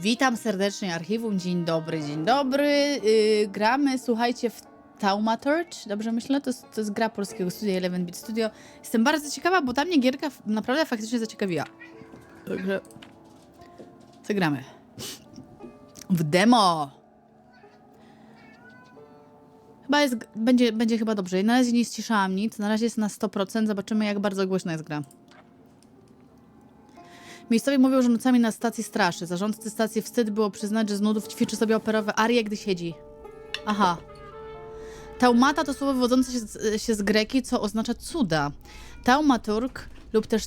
Witam serdecznie, archiwum. Dzień dobry, dzień dobry. Gramy, słuchajcie, w Thaumaturge. Dobrze myślę? To jest gra polskiego studia 11-bit Studio. Jestem bardzo ciekawa, bo ta mnie gierka naprawdę faktycznie zaciekawiła. Także zagramy. W demo. Chyba jest, będzie chyba dobrze. Na razie nie ściszałam nic. Na razie jest na 100%. Zobaczymy, jak bardzo głośna jest gra. Miejscowi mówią, że nocami na stacji straszy. Zarządcy stacji wstyd było przyznać, że z nudów ćwiczy sobie operowe arie, gdy siedzi. Aha. Taumata to słowo wywodzące się z greki, co oznacza cuda. Taumaturg lub też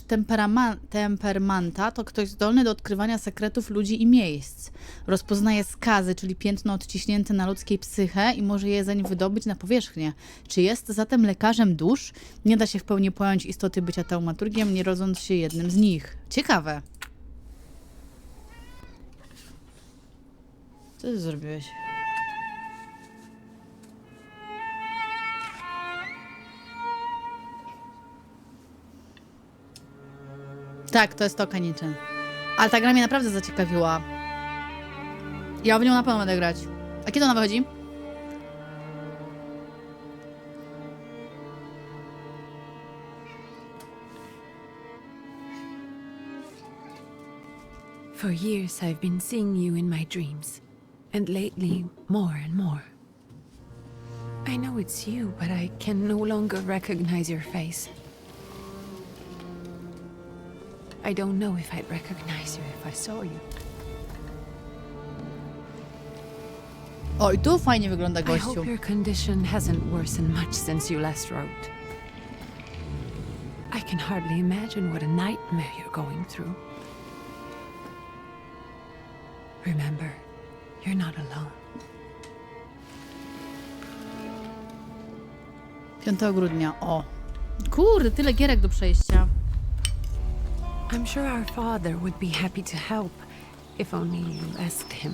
tempermanta to ktoś zdolny do odkrywania sekretów ludzi i miejsc. Rozpoznaje skazy, czyli piętno odciśnięte na ludzkiej psyche i może je zań wydobyć na powierzchnię. Czy jest zatem lekarzem dusz? Nie da się w pełni pojąć istoty bycia taumaturgiem, nie rodząc się jednym z nich. Ciekawe. Co ty zrobiłeś? Tak, to jest to kaniczyn. Ale ta gra mnie naprawdę zaciekawiła. Ja w nią na pewno będę grać. A kiedy ona wychodzi? For years I've been seeing you in my dreams, and lately more and more. I know it's you, but I can no longer recognize your face. I don't know if I'd recognize you if I saw you. O, i tu fajnie wygląda I gościu. hope your condition hasn't worsened much since you last wrote. I can hardly imagine what a nightmare you're going through. Remember, you're not alone. 5 grudnia. O. Kurde, tyle gierek do przejścia. I'm sure our father would be happy to help, if only you asked him.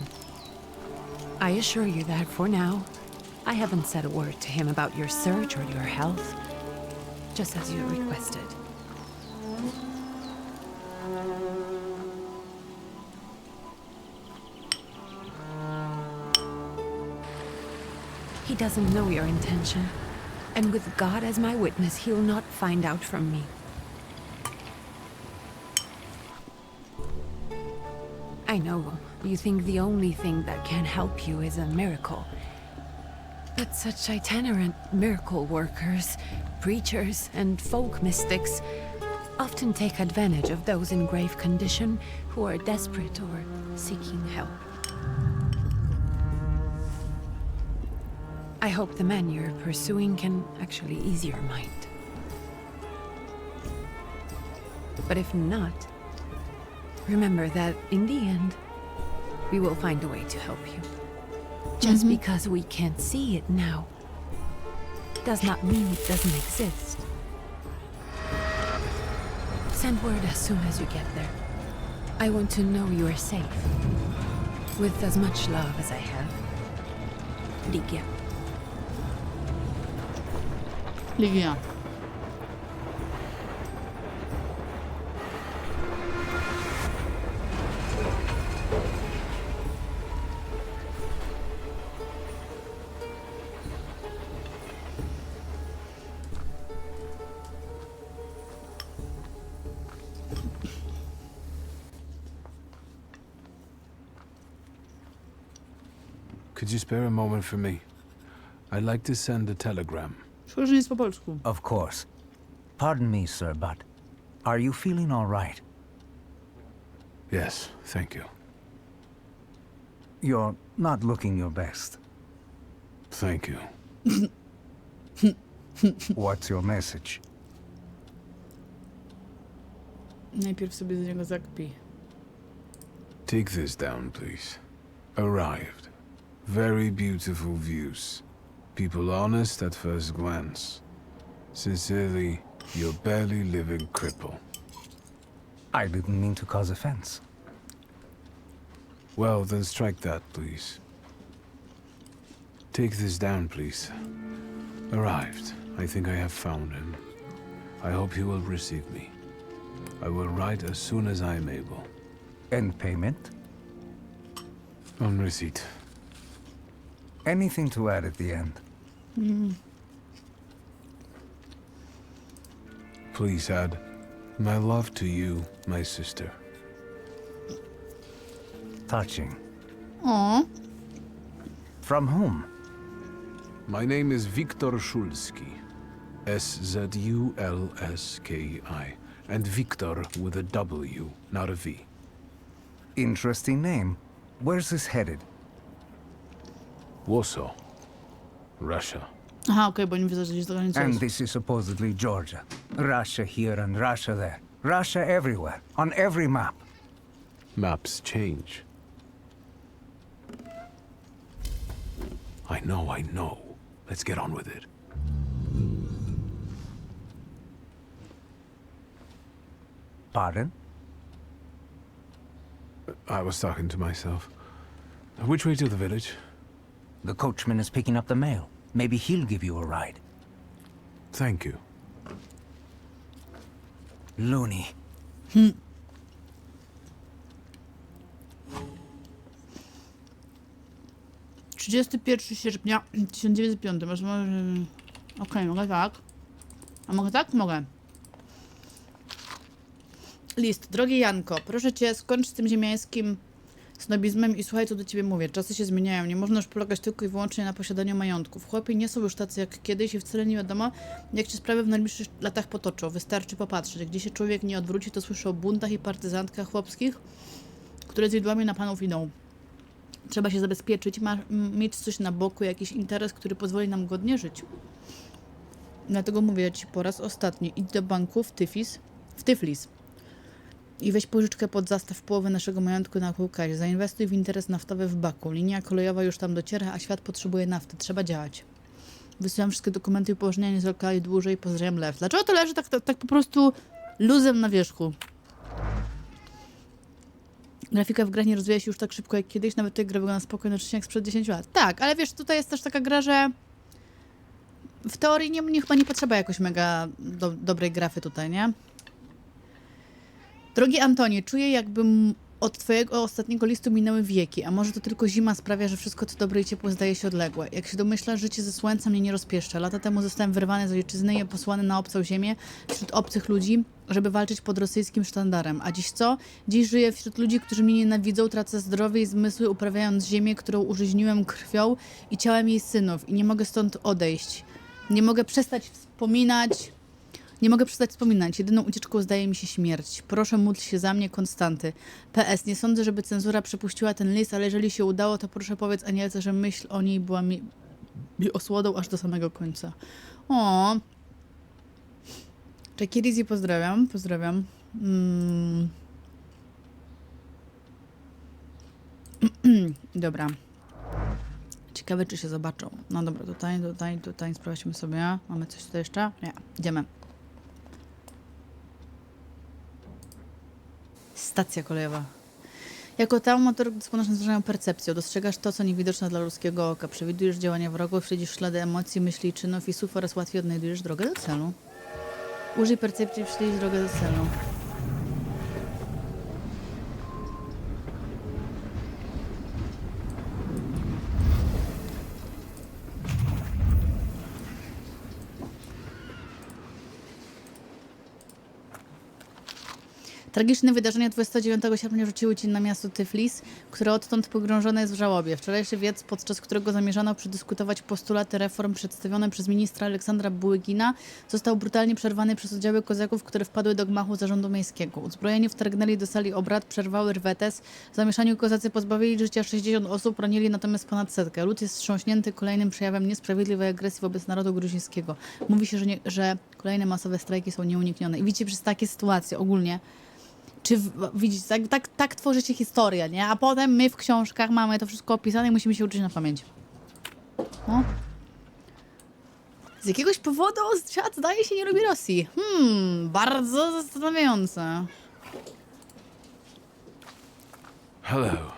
I assure you that for now, I haven't said a word to him about your search or your health, just as you requested. He doesn't know your intention, and with God as my witness, he'll not find out from me. I know you think the only thing that can help you is a miracle. But such itinerant miracle workers, preachers, and folk mystics often take advantage of those in grave condition who are desperate or seeking help. I hope the man you're pursuing can actually ease your mind. But if not, remember that in the end, we will find a way to help you. Just because we can't see it now does not mean it doesn't exist. Send word as soon as you get there. I want to know you are safe. With as much love as I have. Ligia. Ligia. Could you spare a moment for me? I'd like to send a telegram. Szkoda, że nie jest po polsku. Of course. Pardon me, sir, but are you feeling all right? Yes, thank you. You're not looking your best. Thank you. What's your message? Najpierw sobie z niego zakpi. Take this down, please. Arrived. Very beautiful views. People honest at first glance. Sincerely, your barely living cripple. I didn't mean to cause offense. Well, then strike that, please. Take this down, please. Arrived. I think I have found him. I hope he will receive me. I will write as soon as I am able. And payment? On receipt. Anything to add at the end? Please add, my love to you, my sister. Touching. O, From whom? My name is Wiktor Szulski. S-Z-U-L-S-K-I. And Wiktor with a W, not a V. Interesting name. Where's this headed? Warsaw. Russia. aha, okej, bo nie widzę, że gdzieś za granicą And jest. this is supposedly Georgia. Russia here and Russia there. Russia everywhere. On every map. Maps change. I know. Let's get on with it. Pardon? I was talking to myself. Which way to the village? The coachman is picking up the mail. Maybe he'll give you a ride. Thank you. Loony. 31 sierpnia 1905. Okej, mogę tak. A mogę tak? Mogę. List. Drogi Janko, proszę cię, skończ z tym ziemiańskim snobizmem i słuchaj, co do ciebie mówię. Czasy się zmieniają. Nie można już polegać tylko i wyłącznie na posiadaniu majątków. Chłopi nie są już tacy jak kiedyś i wcale nie wiadomo, jak się sprawy w najbliższych latach potoczą. Wystarczy popatrzeć. Gdzie się człowiek nie odwróci, to słyszy o buntach i partyzantkach chłopskich, które z widłami na panów idą. Trzeba się zabezpieczyć, mieć coś na boku, jakiś interes, który pozwoli nam godnie żyć. Dlatego mówię ci po raz ostatni, idź do banku w Tyflis i weź pożyczkę pod zastaw połowy naszego majątku na kółkazie. Zainwestuj w interes naftowy w Baku. Linia kolejowa już tam dociera, a świat potrzebuje nafty. Trzeba działać. Wysyłam wszystkie dokumenty i upoważnienia, nie zwlekali dłużej. Pozdrawiam, Lew. Dlaczego to leży tak po prostu luzem na wierzchu? Grafika w grach nie rozwija się już tak szybko jak kiedyś, nawet tej gry wygląda spokojnie jak sprzed 10 lat. Tak, ale wiesz, tutaj jest też taka gra, że w teorii chyba nie potrzeba jakoś mega dobrej grafy tutaj, nie? Drogi Antonie, czuję, jakbym od twojego ostatniego listu minęły wieki, a może to tylko zima sprawia, że wszystko co dobre i ciepłe zdaje się odległe. Jak się domyślasz, życie ze słońca mnie nie rozpieszcza. Lata temu zostałem wyrwany z ojczyzny i posłany na obcą ziemię wśród obcych ludzi, żeby walczyć pod rosyjskim sztandarem. A dziś co? Dziś żyję wśród ludzi, którzy mnie nienawidzą, tracę zdrowie i zmysły, uprawiając ziemię, którą użyźniłem krwią i ciałem jej synów i nie mogę stąd odejść. Nie mogę przestać wspominać. Jedyną ucieczką zdaje mi się śmierć. Proszę, módl się za mnie, Konstanty. PS. Nie sądzę, żeby cenzura przepuściła ten list, ale jeżeli się udało, to proszę powiedz Anielce, że myśl o niej była mi osłodą aż do samego końca. O. Cześć, Rizzi, pozdrawiam. Dobra. Ciekawe, czy się zobaczą. No dobra, tutaj sprawdźmy sobie. Mamy coś tutaj jeszcze? Nie, idziemy. Stacja kolejowa. Jako Thaumaturge dysponujesz nadzwyczajną percepcją. Dostrzegasz to, co niewidoczne dla ludzkiego oka. Przewidujesz działania wrogów, śledzisz ślady emocji, myśli, czynów i słów oraz łatwiej odnajdujesz drogę do celu. Użyj percepcji, śledź drogę do celu. Tragiczne wydarzenia 29 sierpnia rzuciły cień na miasto Tyflis, które odtąd pogrążone jest w żałobie. Wczorajszy wiec, podczas którego zamierzano przedyskutować postulaty reform przedstawione przez ministra Aleksandra Bułygina, został brutalnie przerwany przez oddziały kozaków, które wpadły do gmachu zarządu miejskiego. Uzbrojeni wtargnęli do sali obrad, przerwały rwetes. W zamieszaniu kozacy pozbawili życia 60 osób, ranili natomiast ponad 100. Lud jest wstrząśnięty kolejnym przejawem niesprawiedliwej agresji wobec narodu gruzińskiego. Mówi się, że kolejne masowe strajki są nieuniknione. I widzicie, przez takie sytuacje ogólnie widzicie, tak tworzy się historia, nie? A potem my w książkach mamy to wszystko opisane i musimy się uczyć na pamięć. No. Z jakiegoś powodu świat zdaje się nie lubi Rosji. Bardzo zastanawiające. Hello.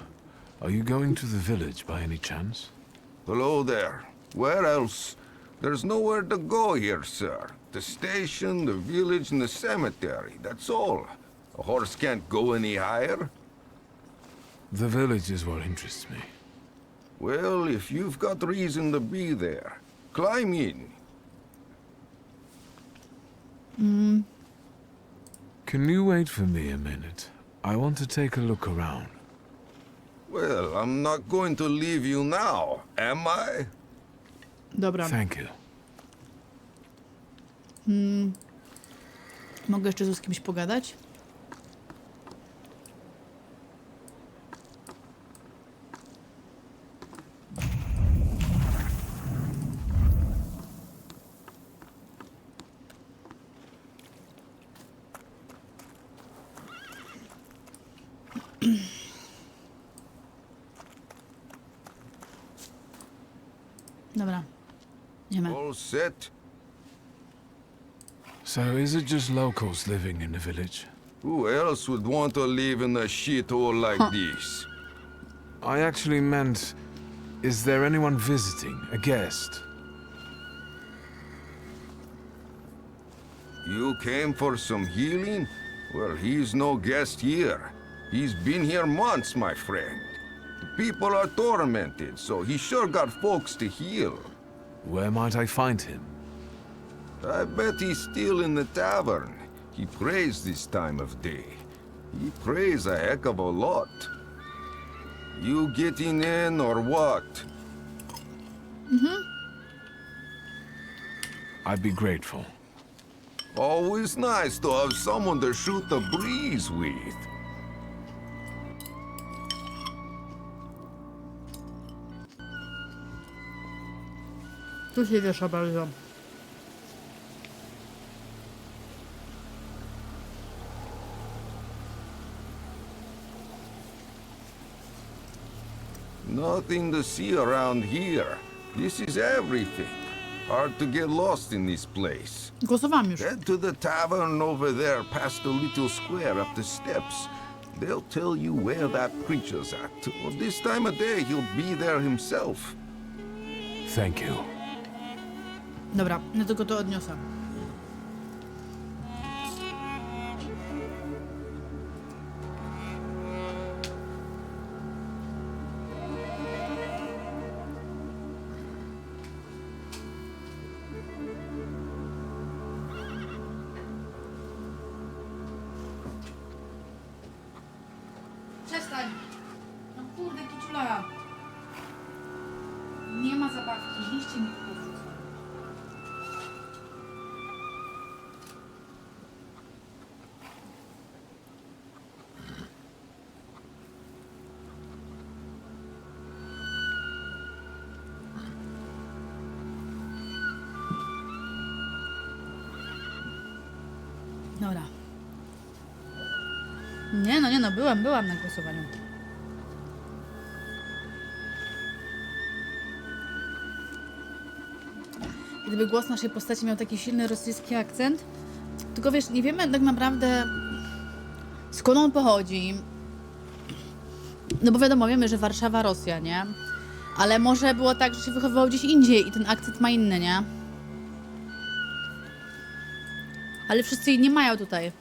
Are you going to the village by any chance? Hello there. Where else? There's nowhere to go here, sir. The station, the village, and the cemetery. That's all. A horse can't go any higher. The village is what interests me. Well, if you've got reason to be there, climb in. Can you wait for me a minute? I want to take a look around. Well, I'm not going to leave you now, am I? Dobra. Thank you. Mogę jeszcze tu z kimś pogadać? Dobra. Idziemy. All set? So is it just locals living in the village? Who else would want to live in a shithole like this? I actually meant, is there anyone visiting, a guest? You came for some healing? Well, he's no guest here. He's been here months, my friend. The people are tormented, so he sure got folks to heal. Where might I find him? I bet he's still in the tavern. He prays this time of day. He prays a heck of a lot. You getting in or what? I'd be grateful. Always nice to have someone to shoot the breeze with. Tu się wiesza bardzo. Nothing to see around here. This is everything. Hard to get lost in this place. Głosowałam już. Head to the tavern over there past the little square up the steps. They'll tell you where that creature's at. Well, this time of day, he'll be there himself. Thank you. Dobra, no tylko to odniosę. Przestań! No kurde, kiciula! Nie ma zabawki, liście mi podrzucą. Dobra. Nie no, byłam na głosowaniu. Gdyby głos naszej postaci miał taki silny rosyjski akcent, tylko wiesz, nie wiemy tak naprawdę skąd on pochodzi. No bo wiadomo, wiemy, że Warszawa, Rosja, nie? Ale może było tak, że się wychowywał gdzieś indziej i ten akcent ma inny, nie? Ale wszyscy jej nie mają tutaj.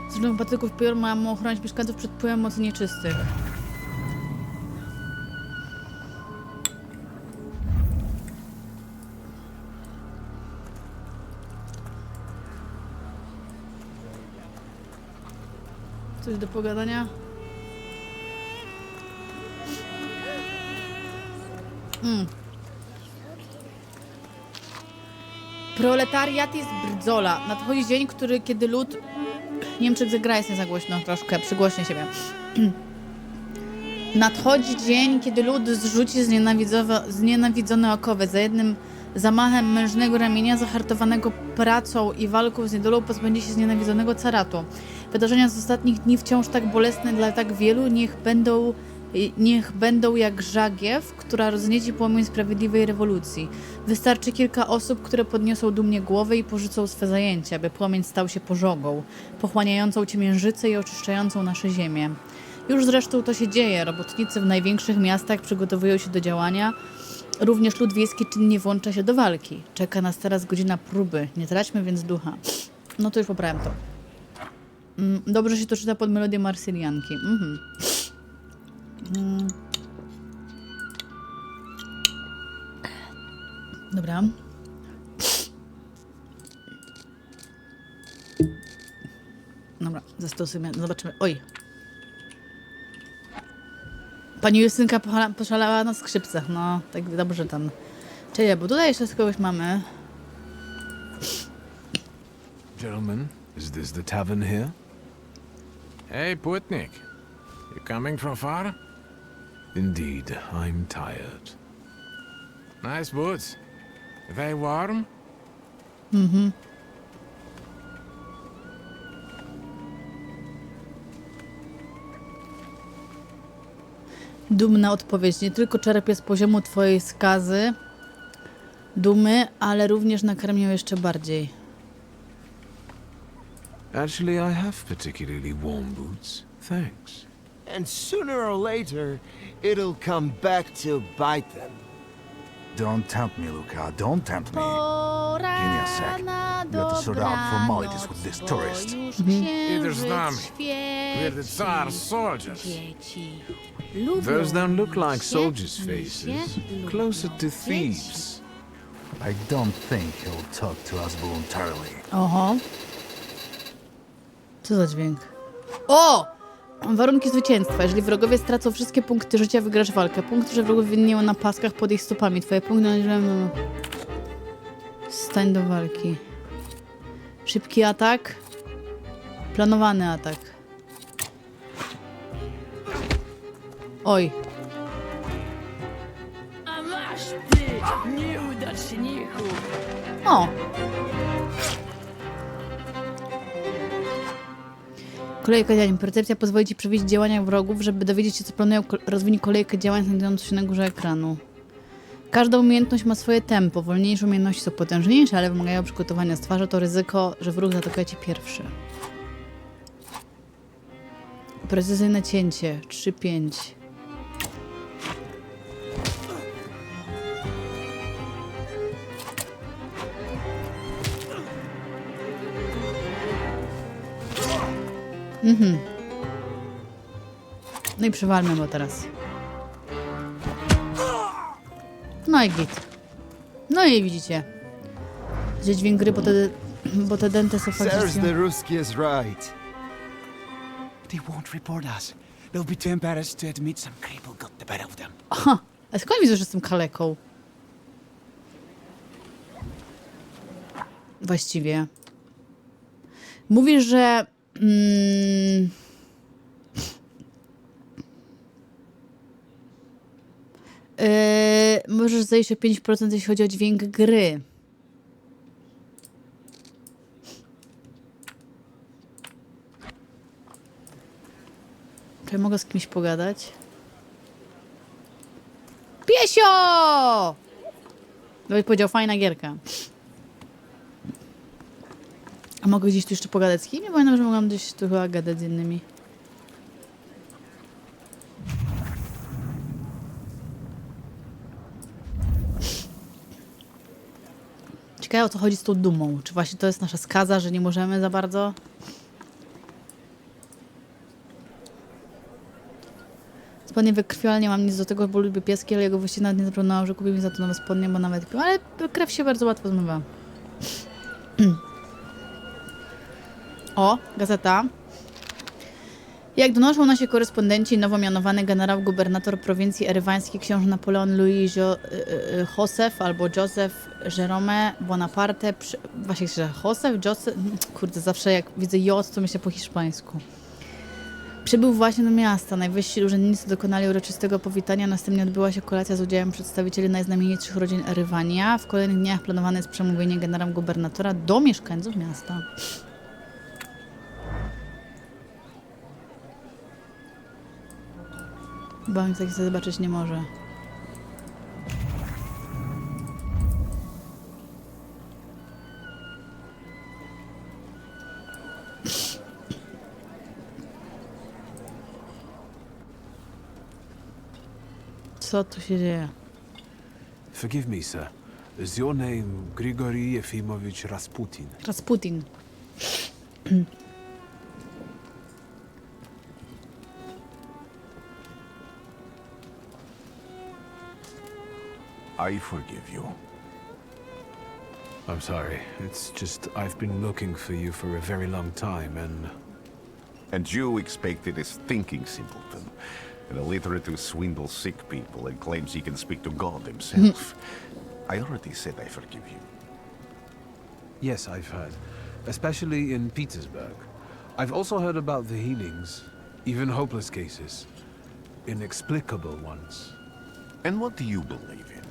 Z patyków piór mają ochronić mieszkańców przed wpływem mocy nieczystych. Coś do pogadania? Proletariat jest brdzola. Nadchodzi dzień, kiedy lud... Niemczyk zagra, jest nie za głośno, troszkę, przygłośnie siebie. Nadchodzi dzień, kiedy lud zrzuci znienawidzone okowy. Za jednym zamachem mężnego ramienia, zahartowanego pracą i walką z niedolą, pozbędzie się znienawidzonego caratu. Wydarzenia z ostatnich dni wciąż tak bolesne dla tak wielu, niech będą jak żagiew, która roznieci płomień sprawiedliwej rewolucji. Wystarczy kilka osób, które podniosą dumnie głowę i porzucą swe zajęcia, by płomień stał się pożogą, pochłaniającą ciemiężycę i oczyszczającą nasze ziemię. Już zresztą to się dzieje. Robotnicy w największych miastach przygotowują się do działania, Również lud wiejski czynnie włącza się do walki. Czeka nas teraz godzina próby. Nie traćmy więc ducha. No to już poprawiam to. Dobrze się to czyta pod melodię Marsylianki. Dobra. Dobra, zastosujemy. Zobaczymy. Oj. Pani Justynka poszalała na skrzypcach. No, tak dobrze tam. Czyli, bo tutaj jeszcze z kogoś mamy. Gentlemen, is this the tavern here? Hey, Putnik. You coming from far? Indeed, I'm tired. Nice boots. They warm? Dumna odpowiedź. Nie tylko czerpię z poziomu twojej skazy, dumy, ale również nakarmię jeszcze bardziej. Actually, I have particularly warm boots. Thanks. And sooner or later, it'll come back to bite them. Don't tempt me, Luca. Don't tempt me. Pora Give me a sec. na We have to sort out formalities with this dobranoc, tourist. bo już Idziesz z księżyc nami. We're the świeci. Tsar's soldiers. Dzieci lubią Those don't look like misie, soldiers' misie faces. lubią Closer to dzieci. thieves. I don't think he'll talk to us voluntarily. Oho. Co za dźwięk? O! Warunki zwycięstwa. Jeżeli wrogowie stracą wszystkie punkty życia, wygrasz walkę. Punkty, że wrogów widnieją na paskach pod ich stopami. Twoje punkty na stań do walki. Szybki atak. Planowany atak. Oj. A masz ty, nieudaczniku! O! Kolejka działań. Percepcja pozwoli ci przewidzieć działania wrogów, żeby dowiedzieć się, co planują. Rozwinij kolejkę działań znajdującą się na górze ekranu. Każda umiejętność ma swoje tempo. Wolniejsze umiejętności są potężniejsze, ale wymagają przygotowania. Stwarza to ryzyko, że wróg zaatakuje cię pierwszy. Precyzyjne cięcie. 3-5. No i przewalmy go teraz. No i git. No i widzicie. Gdzie dźwięk gry, bo te denty są There's faktycznie... the Ruski is right. They won't report us. They'll be too embarrassed to admit some cripple got the better of them. Aha! A skąd widzę, że jestem kaleką? Właściwie. Mówisz, że... możesz zejść o 5%, jeśli chodzi o dźwięk gry. Czy mogę z kimś pogadać? Piesio! Byś powiedział, fajna gierka. A mogę gdzieś tu jeszcze pogadać z kim? Nie pamiętam, że mogłam gdzieś tu chyba gadać z innymi. Ciekawe, o co chodzi z tą dumą. Czy właśnie to jest nasza skaza, że nie możemy za bardzo? Spodnie wykrwione, nie mam nic do tego, bo lubię pieski, ale jego właściwie nawet nie zaproponował, że kupi mi za to nowe spodnie, bo nawet pił. Ale krew się bardzo łatwo zmywa. O, gazeta. Jak donoszą nasi korespondenci, nowo mianowany generał-gubernator prowincji erywańskiej książę Napoleon Louis Joseph albo Joseph Jerome Bonaparte, właśnie się Joseph, Joseph, kurde, zawsze jak widzę J, to myślę po hiszpańsku. Przybył właśnie do miasta. Najwyżsi urzędnicy dokonali uroczystego powitania, następnie odbyła się kolacja z udziałem przedstawicieli najznamienitszych rodzin Erywania. W kolejnych dniach planowane jest przemówienie generał-gubernatora do mieszkańców miasta. Bo on tak zobaczyć nie może. Co tu się dzieje? Forgive me, sir. Is your name Grigory Yefimovich Rasputin? Rasputin. I forgive you. I'm sorry. It's just I've been looking for you for a very long time, and... And you expected a thinking simpleton, an illiterate who swindles sick people and claims he can speak to God himself. I already said I forgive you. Yes, I've heard. Especially in Petersburg. I've also heard about the healings, even hopeless cases. Inexplicable ones. And what do you believe in?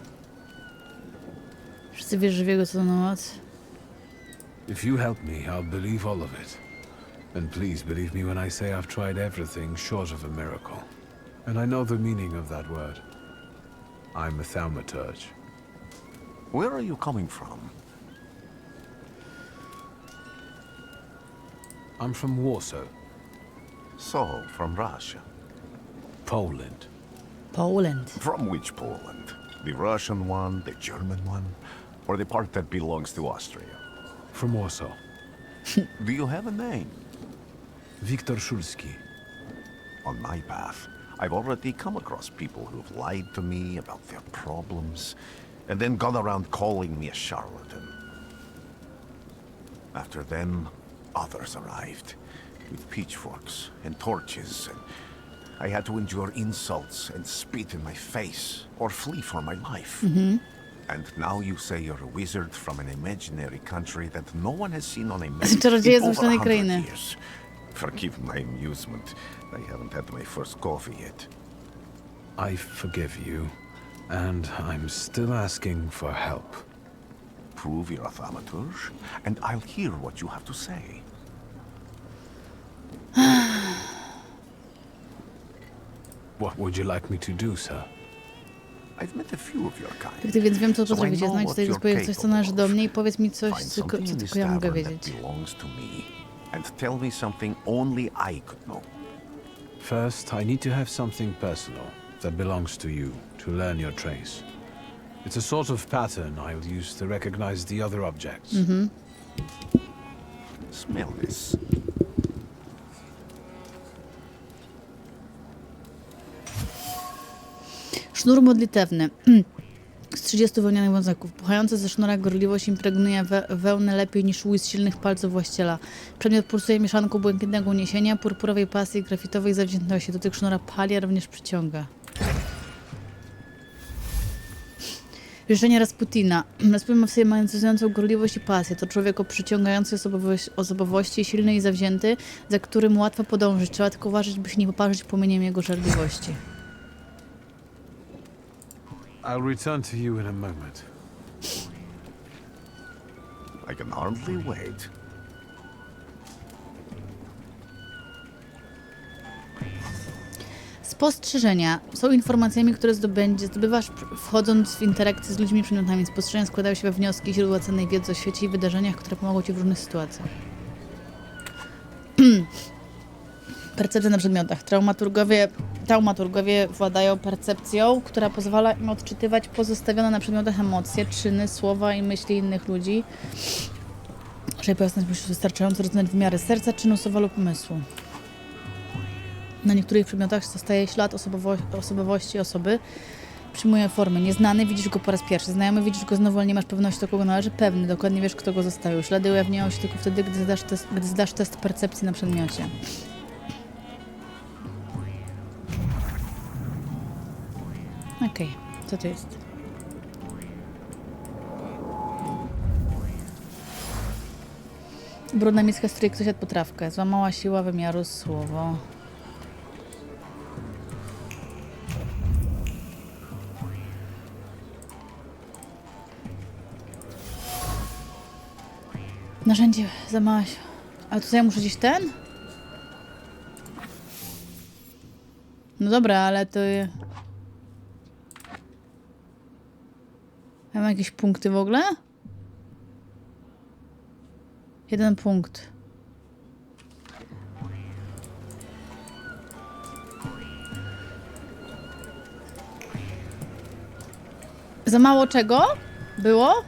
Wszyscy wierzą w jego co na moc. If you help me, I'll believe all of it. And please believe me when I say I've tried everything short of a miracle. And I know the meaning of that word. I'm a Thaumaturge. Where are you coming from? I'm from Warsaw, So, from Russia. Poland. Poland. From which Poland? The Russian one, the German one, or the part that belongs to Austria? From Warsaw. Do you have a name? Wiktor Szulski. On my path, I've already come across people who've lied to me about their problems, and then gone around calling me a charlatan. After them, others arrived, with pitchforks and torches, and I had to endure insults and spit in my face, or flee for my life. And now you say you're a wizard from an imaginary country that no one has seen on a map Czarodzieje in z over wymyślonej 100 krainy. years. Forgive my amusement. I haven't had my first coffee yet. I forgive you, and I'm still asking for help. Prove you're a Thaumaturge, and I'll hear what you have to say. What would you like me to do, sir? I've met a few of your kind. Tak, więc wiem, co So I potraficie. know Znajdź what tutaj you're dyspozycję coś, co capable należy do of. mnie i powiedz mi coś, Find co something in tylko this ja mogę tavern wiedzieć. that belongs to me, and tell me something only I could know. First, I need to have something personal that belongs to you to learn your trace. It's a sort of pattern I'll use to recognize the other objects. Smell this. Sznur modlitewny. Z 30 wełnianych wąsaków. Puchający ze sznura gorliwość impregnuje wełnę lepiej niż łyz silnych palców właściciela. Przedmiot pulsuje mieszanką błękitnego uniesienia, purpurowej pasji i grafitowej zawziętości. Dotyk sznura pali, a również przyciąga. Życzenie Rasputina. Rasputin ma w sobie magnetyzującą gorliwość i pasję. To człowiek o przyciągającej osobowości, silny i zawzięty, za którym łatwo podążyć. Trzeba tylko uważać, by się nie poparzyć płomieniem jego żarliwości. I'll return to you in a moment. I can hardly wait. Spostrzeżenia są informacjami, które zdobywasz wchodząc w interakcję z ludźmi i przedmiotami. Spostrzeżenia składają się we wnioski, źródła cennej wiedzy o świecie i wydarzeniach, które pomogą ci w różnych sytuacjach. Percepcja na przedmiotach. Thaumaturgowie władają percepcją, która pozwala im odczytywać pozostawione na przedmiotach emocje, czyny, słowa i myśli innych ludzi, żeby pojasnić wystarczająco rozumieć wymiary serca, czynu, słowa lub umysłu. Na niektórych przedmiotach zostaje ślad osobowości osoby. Przyjmuje formę. Nieznany, widzisz go po raz pierwszy. Znajomy, widzisz go znowu, ale nie masz pewności, do kogo należy. Pewny, dokładnie wiesz, kto go zostawił. Ślady ujawniają się tylko wtedy, gdy zdasz test percepcji na przedmiocie. Okej, co to jest? Brudna miska, z której ktoś jadł potrawkę. Złamała siła wymiaru słowo. Narzędzie zamałaś. Ale tutaj muszę gdzieś ten? No dobra, ale to... Ja mam jakieś punkty w ogóle? 1 punkt. Za mało czego? Było?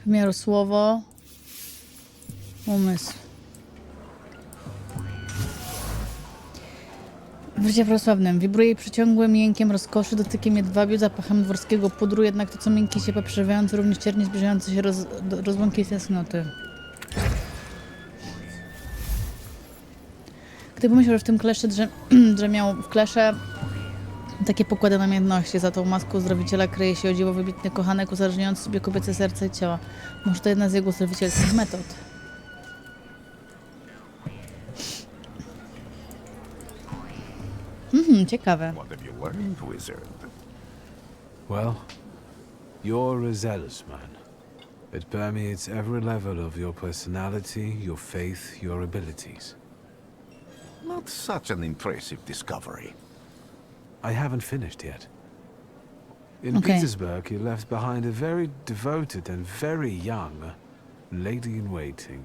Wymiaru słowo. Umysł. W życiu prawosławnym wibruje przeciągłym jękiem rozkoszy, dotykiem jedwabiu, zapachem dworskiego pudru, jednak to co miękkie się poprzewające, również ciernie zbliżające się rozłąki i tęsknoty. Gdy pomyślał, że w tym klesze drzemiał w klesze takie pokłady namiętności, za tą maską uzdrowiciela kryje się o dziwo wybitny kochanek, uzależniający sobie kobiece serce i ciała. Może to jedna z jego uzdrowicielskich metod. Ciekawe. What have you learned, wizard? Well, you're a zealous man. It permeates every level of your personality, your faith, your abilities. Not such an impressive discovery. I haven't finished yet. In Okay. Petersburg, you left behind a very devoted and very young lady-in-waiting.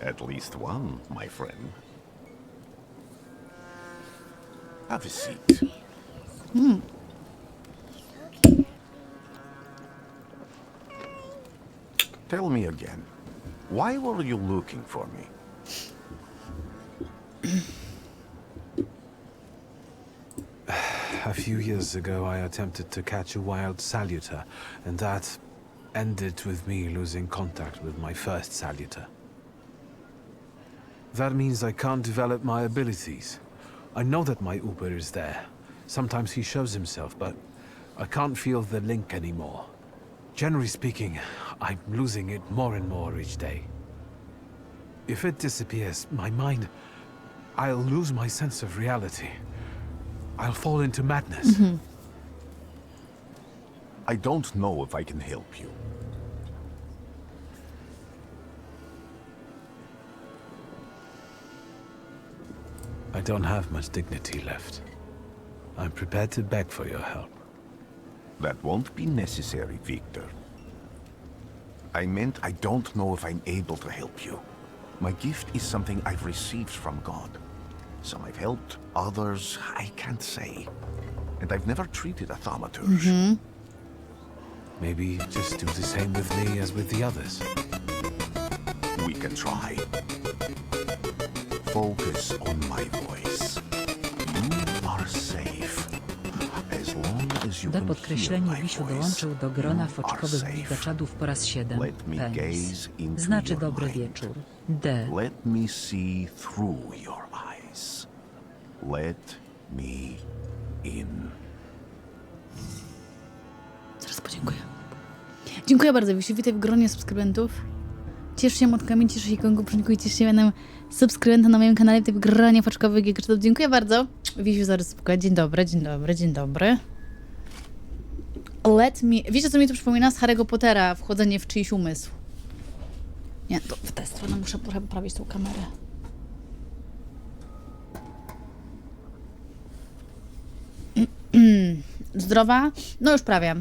At least one, my friend. Have a seat. Tell me again, why were you looking for me? A few years ago, I attempted to catch a wild saluter, and that ended with me losing contact with my first saluter. That means I can't develop my abilities. I know that my Uber is there. Sometimes he shows himself, but I can't feel the link anymore. Generally speaking, I'm losing it more and more each day. If it disappears, my mind... I'll lose my sense of reality. I'll fall into madness. I don't know if I can help you. I don't have much dignity left. I'm prepared to beg for your help. That won't be necessary, Victor. I meant I don't know if I'm able to help you. My gift is something I've received from God. Some I've helped, others I can't say. And I've never treated a thaumaturge. Maybe just do the same with me as with the others. We can try. Focus on my voice. You are safe. As long as you D. can hear Podkreślenie my Wisiu voice, dołączył do grona you are foczkowych safe. gwiazdaczadów po raz 7. Let me Penis. gaze into Znaczy your dobry mind. wieczór. D. Let me see through your eyes. Let me in. Zaraz podziękuję. Dziękuję bardzo, Wisiu. Witaj w gronie subskrybentów. Ciesz się motkami, ciesz się kongu, przynikuje, ciesz się mianem subskrybenta na moim kanale, witaj w gronie foczkowych gwiazdaczadów. Dziękuję bardzo. Wisiu, zaraz spokojnie. Dzień dobry, dzień dobry, dzień dobry. Let me... Wiecie, co mi to przypomina? Z Harry'ego Pottera. Wchodzenie w czyjś umysł. Nie, to w tę stronę muszę trochę poprawić tą kamerę. Zdrowa? No już prawie.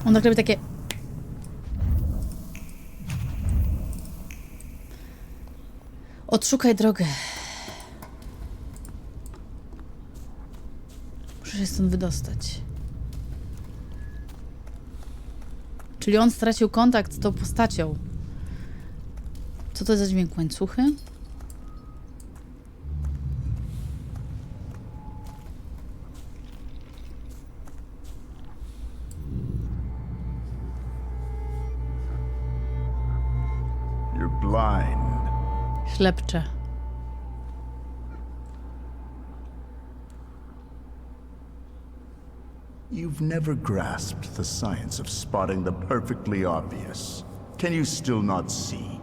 On tak robi takie... Odszukaj drogę. Muszę się stąd wydostać. Czyli on stracił kontakt z tą postacią. Co to za dźwięk? Łańcuchy? You're blind. Ślepcze. You've never grasped the science of spotting the perfectly obvious. Can you still not see?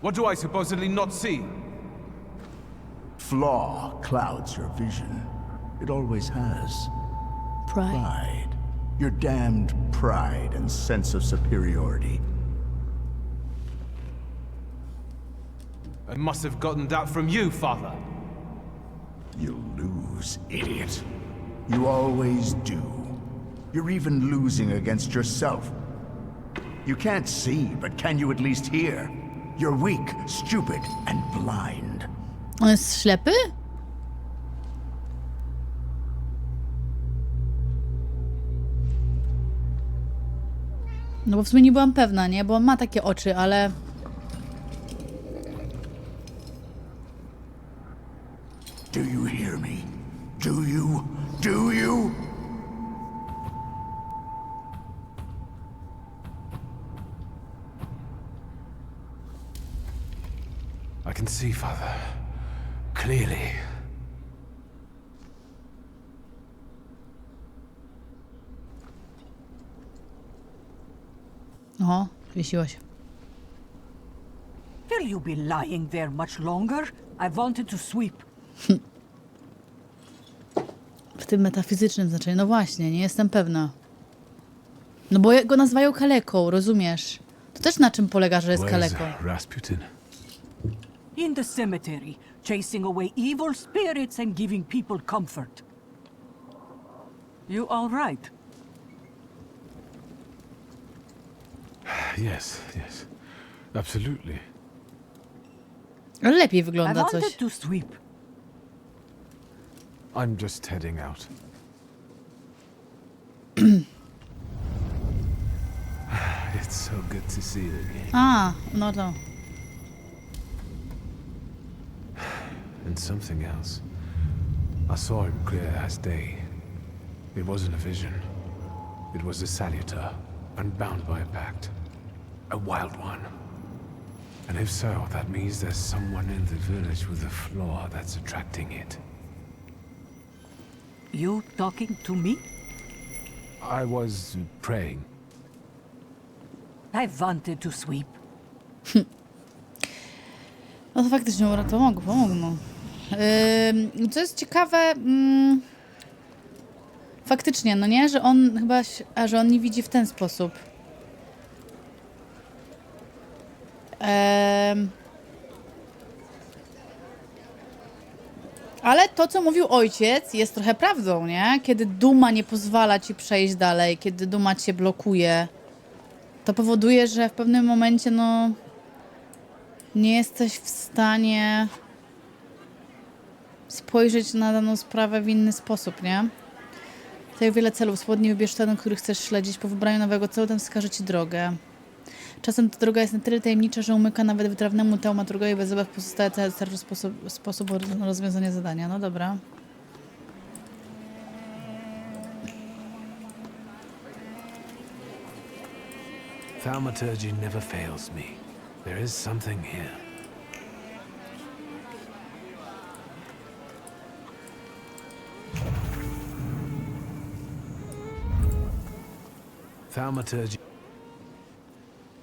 What do I supposedly not see? Flaw clouds your vision. It always has. Pride. Your damned pride and sense of superiority. I must have gotten that from you, Father. You'll lose, idiot. You always do. You're even losing against yourself. You can't see, but can you at least hear? You're weak, stupid, and blind. On jest ślepy? No bo w sumie nie byłam pewna, nie? Bo on ma takie oczy, ale... Do you hear me? Do you? Do you? I can see, Father. Clearly. Oho, wiesiła się. Will you be lying there much longer? I wanted to sweep. W tym metafizycznym znaczeniu. No właśnie, nie jestem pewna. No bo go nazywają kaleką, rozumiesz? To też na czym polega, że jest kaleką. Rasputin? In the cemetery, chasing away evil spirits and giving people comfort. You all right? Yes. Absolutely. Ale lepiej I wygląda coś. wanted to sweep. I'm just heading out. It's so good to see you again. A, no to. And something else. I saw him clear as day. It wasn't a vision. It was a saluter, unbound by a pact. A wild one. And if so, that means there's someone in the village with a flaw that's attracting it. You talking to me? I was praying. I wanted to sweep. No to faktycznie pomogło. Co jest ciekawe, faktycznie, no nie, że on chyba, że on nie widzi w ten sposób. Ale to, co mówił ojciec, jest trochę prawdą, nie? Kiedy duma nie pozwala ci przejść dalej, kiedy duma cię blokuje, to powoduje, że w pewnym momencie, no, nie jesteś w stanie spojrzeć na daną sprawę w inny sposób, nie? Tutaj wiele celów. Swobodnie wybierz ten, który chcesz śledzić. Po wybraniu nowego celu, ten wskaże ci drogę. Czasem ta droga jest na tyle tajemnicza, że umyka nawet wytrawnemu Thaumaturgowi bez obaw pozostałe cały sposób rozwiązania zadania. No dobra. Thaumaturge never fails me. There is something here. Thaumaturge.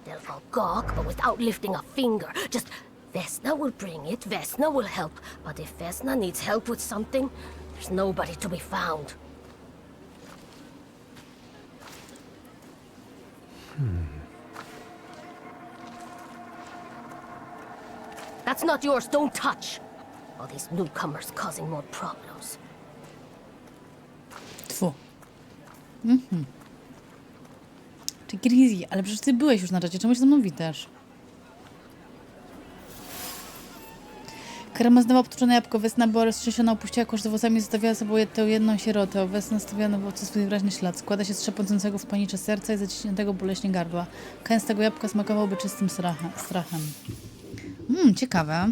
They'll fall gawk, but without lifting a finger. Just Vesna will bring it, Vesna will help. But if Vesna needs help with something, there's nobody to be found. That's not yours, don't touch. All these newcomers causing more problems. Tfu. Czy Grizzly, ale przecież ty byłeś już na czacie, czemu się ze mną witasz? Karama znowu obtuczone jabłko. Wesna była roztrzęsiona, opuściła kosz z owocami, zostawiała sobie tę jedną sierotę. Wesna stawiała na owoce swój wyraźny ślad. Składa się z trzepącego w panicze serca i zaciśniętego boleśnie gardła. Kęs tego jabłka smakowałby czystym strachem. Ciekawe.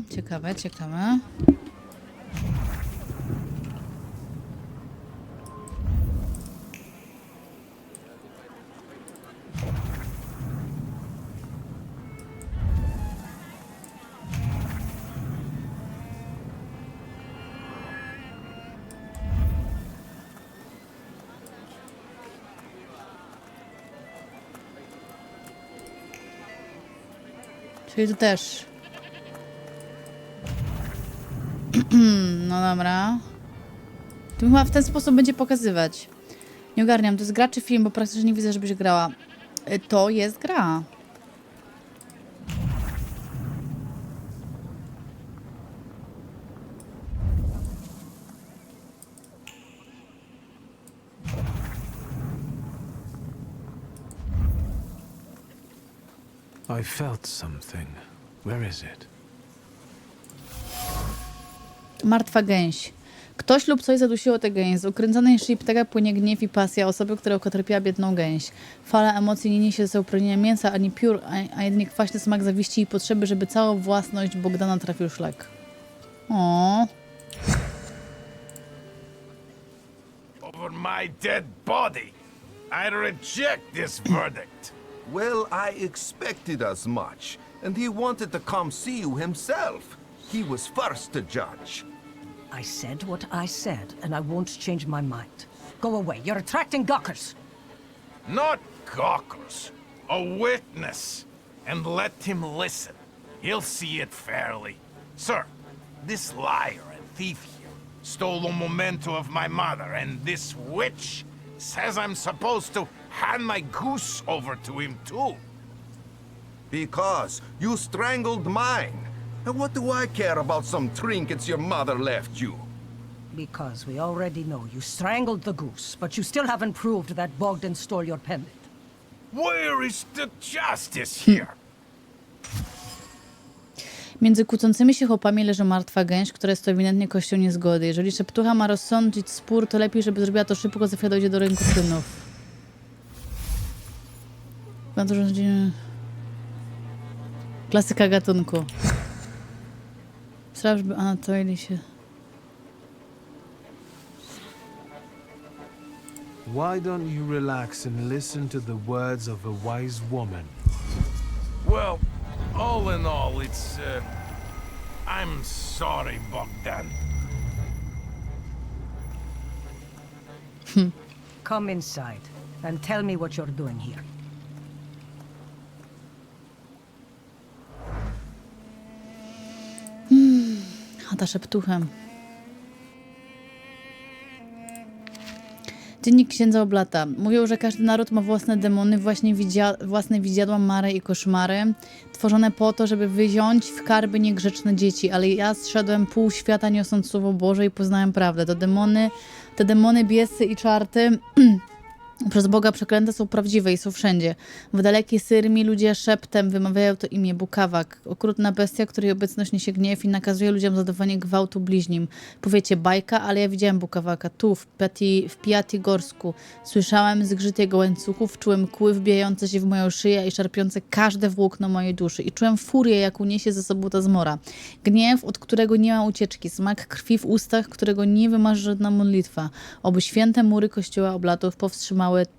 Czyli tu też. No dobra. Tu chyba w ten sposób będzie pokazywać. Nie ogarniam, to jest gra czy film, bo praktycznie nie widzę, żebyś grała. To jest gra. I felt something. Where is it? Martwa gęś. Ktoś lub coś zadusiło tę gęś. Z ukręconej szyi ptaka płynie gniew i pasja osoby, która okotrypiła biedną gęś. Fala emocji nie niesie ze sobą pragnienia mięsa ani piór, a jedynie kwaśny smak zawiści i potrzeby, żeby całą własność Bogdana trafił szlak. O. Over my dead body. I reject this verdict. Well, I expected as much, and he wanted to come see you himself. He was first to judge. I said what I said, and I won't change my mind. Go away. You're attracting gawkers. Not gawkers. A witness. And let him listen. He'll see it fairly. Sir, this liar and thief here stole a memento of my mother, and this witch says I'm supposed to hand my goose over to him too. Because you strangled mine. And what do I care about some trinkets your mother left you? Because we already know you strangled the goose, but you still haven't proved that Bogdan stole your pendant. Where is the justice here? Między kłócącymi się chłopami leży martwa gęś, która jest to ewidentnie kością niezgody. Jeżeli szeptucha ma rozsądzić spór, to lepiej, żeby zrobiła to szybko, zanim dojdzie do rynku czynów. Klasyka gatunku. Spraw, żeby Anatolii się... Why don't you relax and listen to the words of a wise woman? Well, all in all, it's, I'm sorry, Bogdan. Come inside and tell me what you're doing here. Chata szeptuchem. Dziennik księdza Oblata. Mówią, że każdy naród ma własne demony, własne widziadła, mary i koszmary, tworzone po to, żeby wyziąć w karby niegrzeczne dzieci, ale ja zszedłem pół świata niosąc słowo Boże i poznałem prawdę. Te demony, biesy i czarty przez Boga przeklęte są prawdziwe i są wszędzie. W dalekiej Syrmii ludzie szeptem wymawiają to imię Bukawak. Okrutna bestia, której obecność niesie gniew i nakazuje ludziom zadawanie gwałtu bliźnim. Powiecie bajka, ale ja widziałem Bukawaka tu, w Piatigorsku. Słyszałem zgrzyt jego łańcuchów, czułem kły wbijające się w moją szyję i szarpiące każde włókno mojej duszy. I czułem furię, jaką niesie ze sobą ta zmora. Gniew, od którego nie ma ucieczki. Smak krwi w ustach, którego nie wymarzy żadna modlitwa. Oby święte mury kościoła Oblatów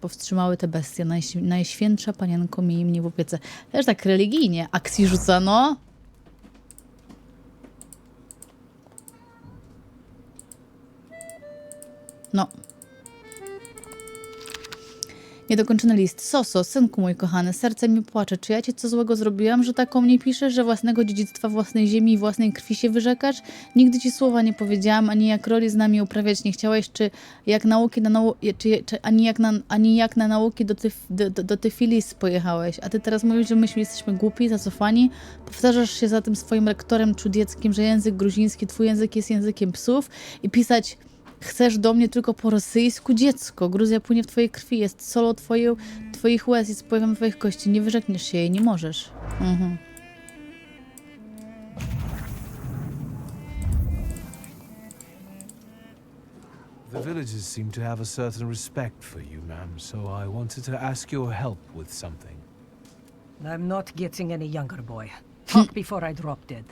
powstrzymały te bestie. Najświętsza panienko, miej mnie w opiece. Też tak religijnie akcji rzucano. No. Niedokończony list. Soso, synku mój kochany, serce mi płacze. Czy ja ci co złego zrobiłam, że tak o mnie piszesz, że własnego dziedzictwa, własnej ziemi i własnej krwi się wyrzekasz? Nigdy ci słowa nie powiedziałam, ani jak roli z nami uprawiać nie chciałeś, czy jak nauki ani jak na nauki do Tyfilis pojechałeś. A ty teraz mówisz, że myśmy jesteśmy głupi, zacofani? Powtarzasz się za tym swoim rektorem czudieckim, że język gruziński, twój język jest językiem psów i pisać chcesz do mnie tylko po rosyjsku, dziecko. Gruzja płynie w twojej krwi, jest solą twoich łez i spływem twoich kości. Nie wyrzekniesz się jej, nie możesz. The villagers seem to have a certain respect for you, ma'am, so I wanted to ask your help with something. I'm not getting any younger, boy. Talk before I drop dead.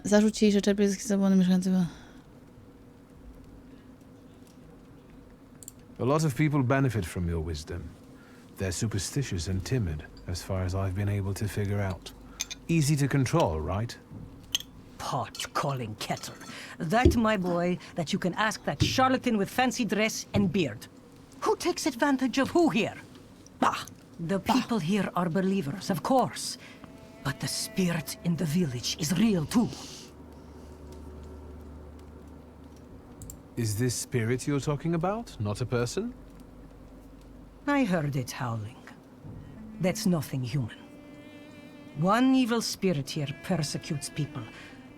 Zarzuć jej, że czerpie z zabłony mieszkańców. A lot of people benefit from your wisdom. They're superstitious and timid, as far as I've been able to figure out. Easy to control, right? Pot calling kettle. That, my boy, that you can ask that charlatan with fancy dress and beard. Who takes advantage of who here? Bah! The people here are believers, of course. But the spirit in the village is real too. Is this spirit you're talking about, not a person? I heard it howling. That's nothing human. One evil spirit here persecutes people,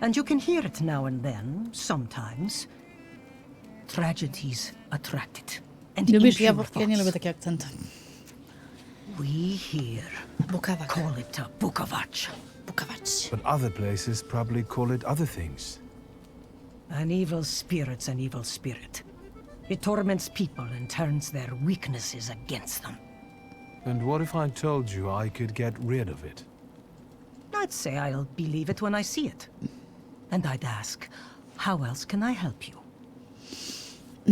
and you can hear it now and then, sometimes. Tragedies attract it. And Lubisz? Ja impure nie lubię thoughts. taki akcent. We here Bukawak. call it a bukawacz. Bukawacz. But other places probably call it other things. An evil spirit's an evil spirit. It torments people and turns their weaknesses against them. And what if I told you I could get rid of it? I'd say I'll believe it when I see it. And I'd ask, how else can I help you?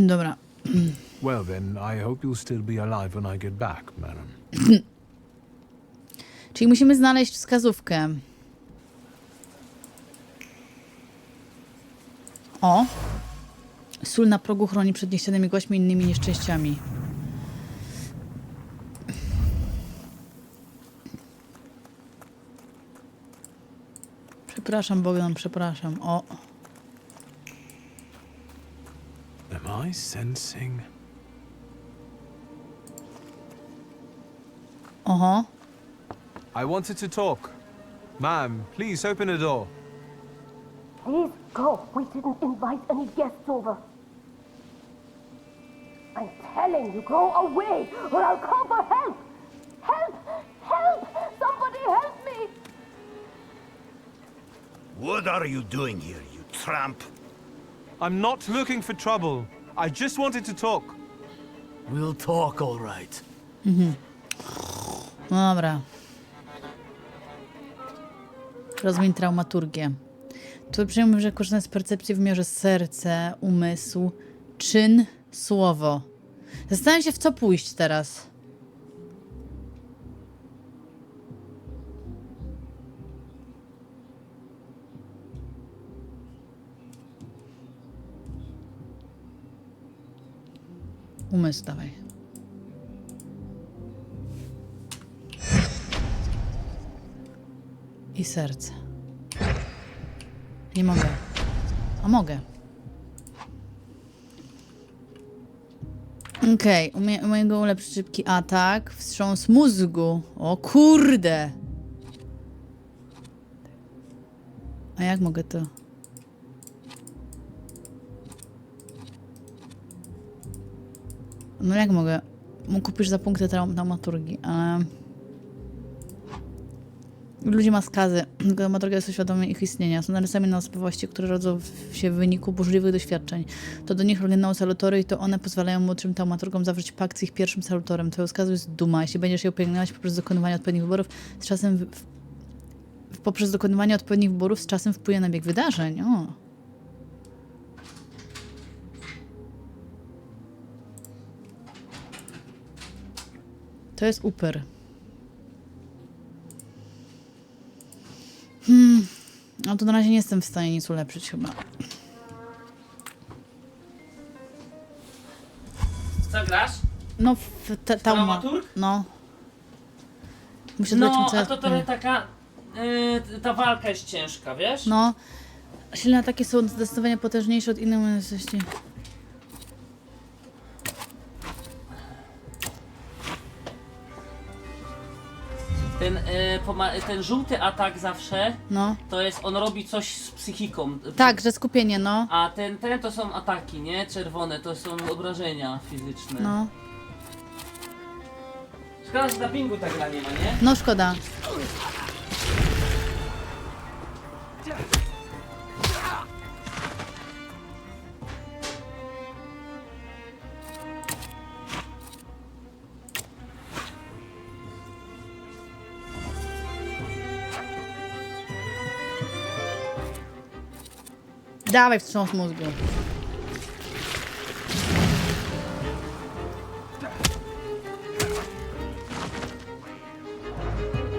Dobra. Well then, I hope you'll still be alive when I get back, madam. Czyli musimy znaleźć wskazówkę. O! Sól na progu chroni przed niechcianymi gośćmi i innymi nieszczęściami. Przepraszam, Bogdan, przepraszam. O! Am I sensing? Oho. I wanted to talk. Ma'am, please open the door. Please go. We didn't invite any guests over. I'm telling you, go away, or I'll call for help. Help! Help! Somebody help me! What are you doing here, you tramp? I'm not looking for trouble. I just wanted to talk. We'll talk, all right. No dobra. Rozwiń traumaturgię. Tu przyjmuję, że korzystam z percepcji w wymiarze serce, umysł, czyn, słowo. Zastanawiam się, w co pójść teraz. Umysł, dawaj. I serce. Nie mogę. A mogę. Okej, u mojego ulepszyć szybki atak. Wstrząs mózgu. O kurde! A jak mogę to? No jak mogę? Kupisz za punkty traumaturgii, ale... Ludzie ma skazy. Dramaturgia jest świadomi ich istnienia. Są narysami na osobowości, które rodzą się w wyniku burzliwych doświadczeń. To do nich oglądają salutory i to one pozwalają młodszym taumaturgom zawrzeć pakt z ich pierwszym salutorem. Twoją skazą jest duma. Jeśli będziesz ją pielęgnować poprzez dokonywanie odpowiednich wyborów, z czasem poprzez dokonywanie odpowiednich wyborów z czasem wpłynie na bieg wydarzeń. O. To jest uper. No to na razie nie jestem w stanie nic ulepszyć chyba. Co grasz? No w Thaumaturg? No. Muszę No, co a to trochę taka... ta walka jest ciężka, wiesz? No. Silne ataki są zdecydowanie potężniejsze od innych umiejętności. Ten żółty atak zawsze, No. to jest, on robi coś z psychiką. Tak, że skupienie, no. A ten to są ataki, nie? Czerwone, to są obrażenia fizyczne. No. Szkoda, że dubbingu ta gra nie ma, nie? No szkoda. Dawaj wstrząs mózgu.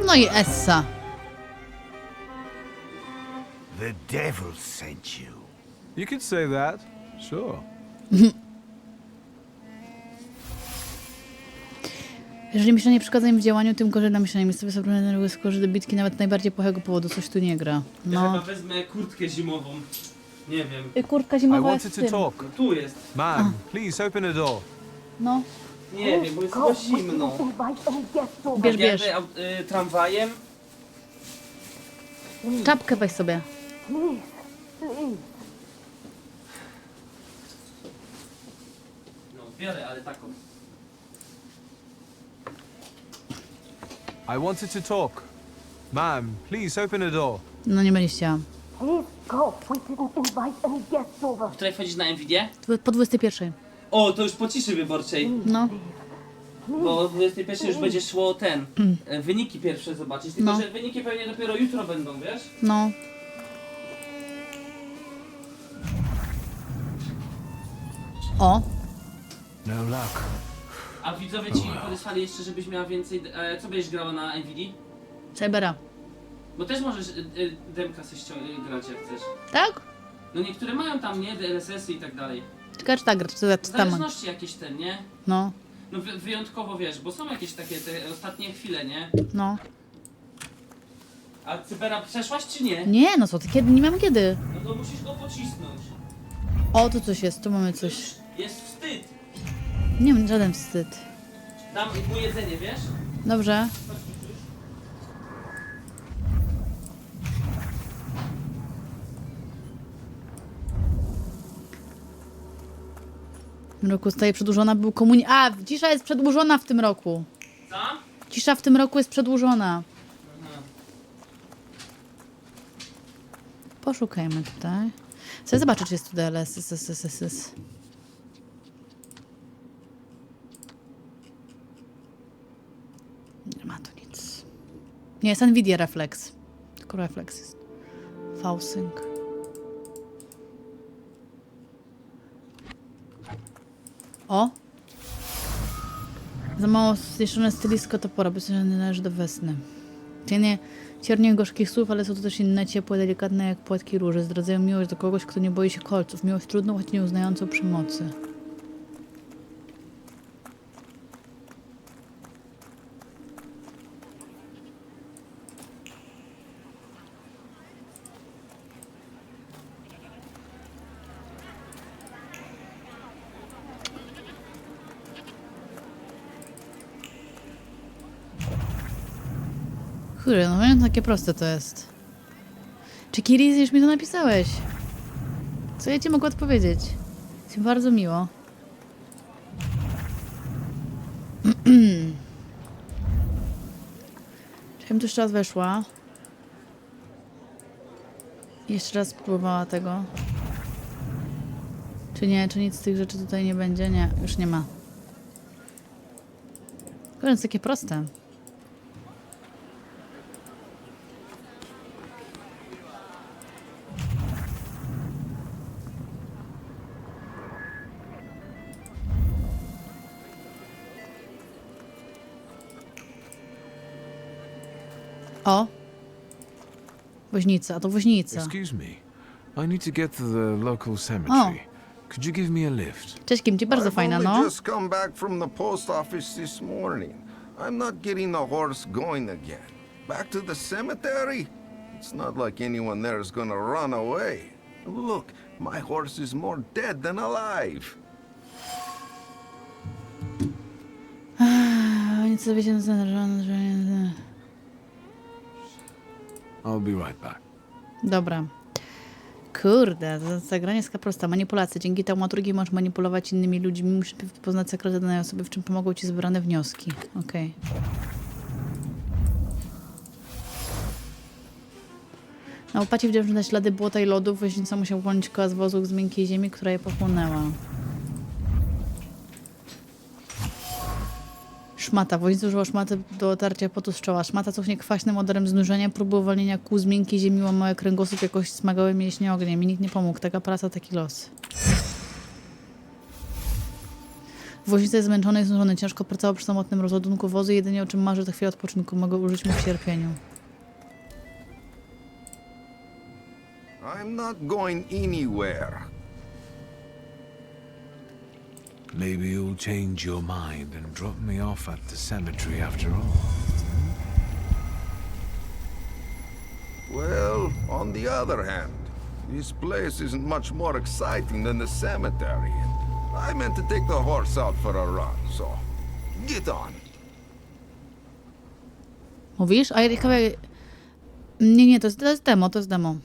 No i Essa. The devil sent you. You could say that. Sure. Jeżeli myślenie nie przeszkadza im w działaniu, tym gorzej dla myślenia. Miejscowe sobie skorzy do bitki nawet najbardziej płachego powodu. Coś tu nie gra. Ja No. chyba wezmę kurtkę zimową. Nie wiem. Kurtka I zimowa jest wanted w tym. to talk. No tu jest. Ma'am, please open the door. No. Nie wiem, bo jest chyba zimno. Bierz, bierz. Jadę tramwajem. Czapkę weź sobie. No biorę, ale taką. I wanted to talk. Ma'am, please open the door. No nie będzie chciała. Please go. We didn't invite any guests over. W której wchodzisz na Nvidię? Po 21. O, to już po ciszy wyborczej. No. Bo o 21 już będzie szło wyniki pierwsze zobaczyć. Tylko, No. że wyniki pewnie dopiero jutro będą, wiesz? No. O. No luck. A widzowie ci podesłali jeszcze, żebyś miała więcej... co będziesz grała na Nvidii? Cybera. Bo też możesz demka sobie grać jak chcesz. Tak? No niektóre mają tam, nie? DLSS-y i tak dalej. Ciekawe czy tak gra, czy W tam. zależności jakieś ten, nie? No. No wyjątkowo wiesz, bo są jakieś takie te ostatnie chwile, nie? No. A Cybera przeszłaś czy nie? Nie, no co ty, kiedy? Nie mam kiedy. No to musisz go pocisnąć. O, tu coś jest, tu mamy coś. Jest wstyd. Nie mam żaden wstyd. Dam mu jedzenie, wiesz? Dobrze. W tym roku zostaje przedłużona, był komunia... A, cisza jest przedłużona w tym roku. Co? Cisza w tym roku jest przedłużona. Aha. Poszukajmy tutaj. Chcę zobaczyć, czy jest tu DLS. Nie ma tu nic. Nie, jest Nvidia Reflex. Tylko Reflex jest. V-Sync. O! Za mało zniszczone stylisko topora, bo nie należy do wesny. Ciernie gorzkich słów, ale są to też inne, ciepłe, delikatne jak płatki róży. Zdradzają miłość do kogoś, kto nie boi się kolców. Miłość trudną, choć nie uznającą przemocy. Kurde, no wiem, takie proste to jest. Czy Kiri, już mi to napisałeś? Co ja ci mogę odpowiedzieć? Jest mi bardzo miło. Czy ja bym tu jeszcze raz weszła? I jeszcze raz spróbowała tego. Czy nie? Czy nic z tych rzeczy tutaj nie będzie? Nie, już nie ma. Kurde, jest takie proste. O! Woźnica, a to woźnica. Excuse me. I need to get to the local cemetery. Could you give me a lift? Cześć Kimci, bardzo fajna, no. I've just come back from the post office this morning. I'm not getting the horse going again. Back to the cemetery? It's not like anyone there is gonna run away. Look, my horse is more dead than alive. Nic sobie się I'll be right back. Dobra. Kurde, zagranie jest taka prosta. Manipulacja. Dzięki taumaturgii możesz manipulować innymi ludźmi. Musisz poznać sekrety danej osoby, w czym pomogą ci zebrane wnioski. Okej. Na łopacie widziałem, że na ślady błota i lodów woźnica musiał uwolnić koła z wozu z miękkiej ziemi, która je pochłonęła. Szmata. Woźnica użyła szmaty do otarcia potu z czoła. Szmata cuchnie kwaśnym odorem znużenia. Próby uwolnienia kół z miękkiej ziemi łamały kręgosłup, jakoś smagały mięśnie ogniem. Mi nikt nie pomógł. Taka praca, taki los. Woźnica jest zmęczony i znużony. Ciężko pracował przy samotnym rozładunku wozu. Jedynie o czym marzy to chwilę odpoczynku. Mogę użyć mu w cierpieniu. I'm not going anywhere. Maybe you'll change your mind and drop me off at the cemetery after all. Well, on the other hand, this place isn't much more exciting than the cemetery. I meant to take the horse out for a run, so get on. Mówisz? A ja kawałek... Nie, to jest demo, to jest demo.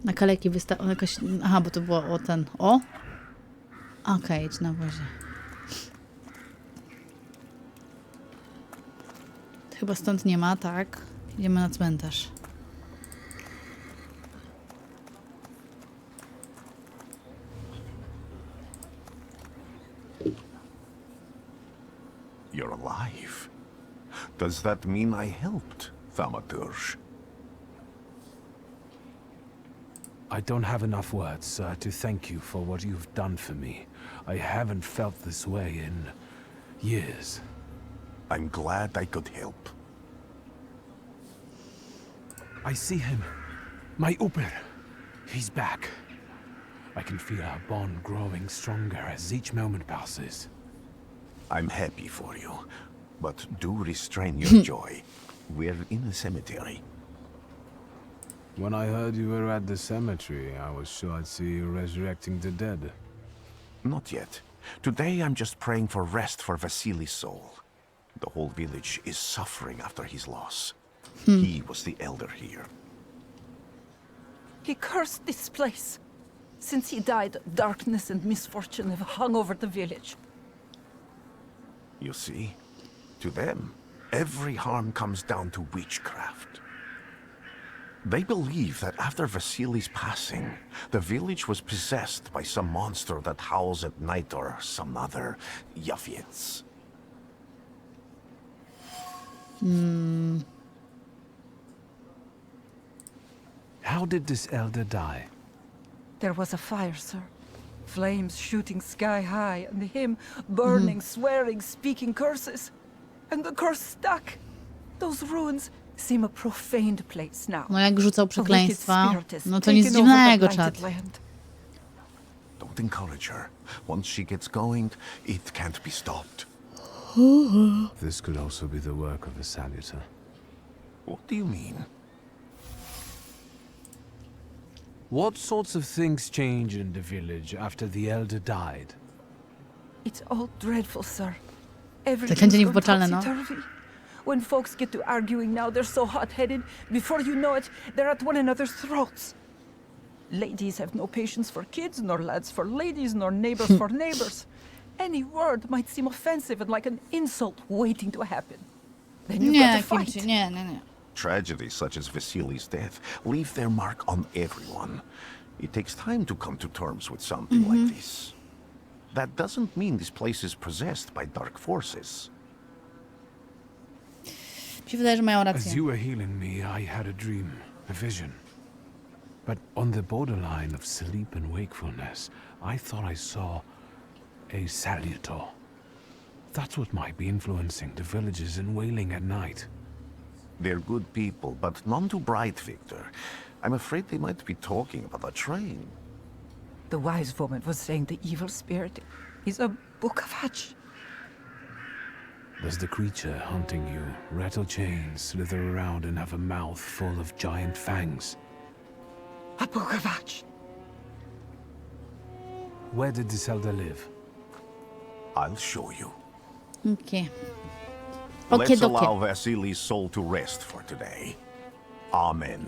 Na kaleki wystawa... Jakaś... Aha, bo to było o ten... O? Okej, idź na wozie. Chyba stąd nie ma, tak? Idziemy na cmentarz. You're alive. Does that mean I helped, Thaumaturge? I don't have enough words, sir, to thank you for what you've done for me. I haven't felt this way in years. I'm glad I could help. I see him. My Uber. He's back. I can feel our bond growing stronger as each moment passes. I'm happy for you, but do restrain your joy. We're in a cemetery. When I heard you were at the cemetery, I was sure I'd see you resurrecting the dead. Not yet. Today I'm just praying for rest for Vasily's soul. The whole village is suffering after his loss. He was the elder here. He cursed this place. Since he died, darkness and misfortune have hung over the village. You see, to them, every harm comes down to witchcraft. They believe that after Vasily's passing, the village was possessed by some monster that howls at night or some other Yafiets. How did this elder die? There was a fire, sir. Flames shooting sky high, and him burning, swearing, speaking curses. And the curse stuck. Those ruins seem a profaned place now. No jak rzucał przekleństwa, no to nic dziwnego, czat. Don't encourage her. Once she gets going, it can't be stopped. This could also be the work of a salutor. What do you mean? What sorts of things change in the village after the elder died? It's all dreadful, sir. Te Everything's chęcie gone niewbaczalne, no. topsy-turvy. When folks get to arguing now, they're so hot-headed. Before you know it, they're at one another's throats. Ladies have no patience for kids, nor lads for ladies, nor neighbors for neighbors. Any word might seem offensive and like an insult waiting to happen. Then you've got to fight. Kimchi, nie. Tragedies such as Vasily's death leave their mark on everyone. It takes time to come to terms with something like this. That doesn't mean this place is possessed by dark forces. Mi się wydaje, że mają As rację. you were healing me, I had a dream, a vision. But on the borderline of sleep and wakefulness, I thought I saw a salutor. That's what might be influencing the villagers in wailing at night. They're good people, but none too bright, Victor. I'm afraid they might be talking about a train. The wise woman was saying the evil spirit is a book of hatch. Does the creature hunting you rattle chains, slither around, and have a mouth full of giant fangs? A book of hatch. Where did this elder live? I'll show you. Okay. Let's allow Vasily's soul to rest for today. Amen.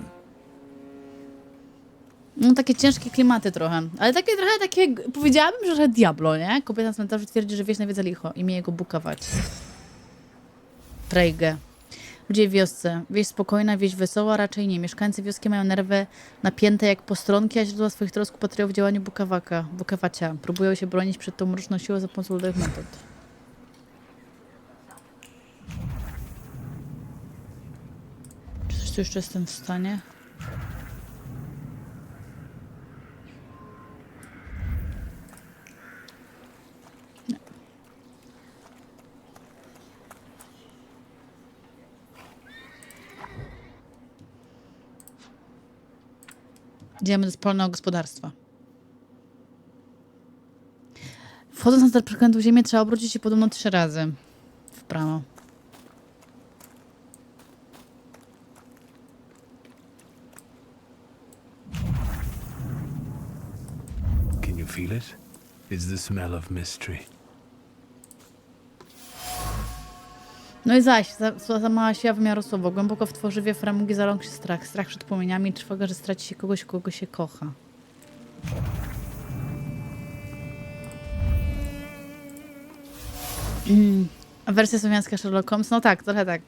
No takie ciężkie klimaty trochę. Ale takie trochę takie, powiedziałabym, że Diablo, nie? Kobieta na cmentarzu twierdzi, że wieś nawiedza licho. Imię jego bukawać. Trejge. Ludzie w wiosce. Wieś spokojna, wieś wesoła, raczej nie. Mieszkańcy wioski mają nerwy napięte jak postronki, a źródła swoich trosk upatrują w działaniu bukawacia. Próbują się bronić przed tą mroczną siłą za pomocą ludowych metod. Czy coś tu jeszcze jestem w stanie? Nie. Idziemy do wspólnego gospodarstwa. Wchodząc na teren przekrętu ziemię, trzeba obrócić się podobno 3 razy w prawo. Can you feel it? It's the smell of mystery. No i zaś, za mała siła wymiaru słowa. Głęboko w tworzywie framugi zarąk się strach. Strach przed płomieniami i trwoga, że straci się kogoś, kogo się kocha. A wersja słowiańska Sherlock Holmes? No tak, trochę tak.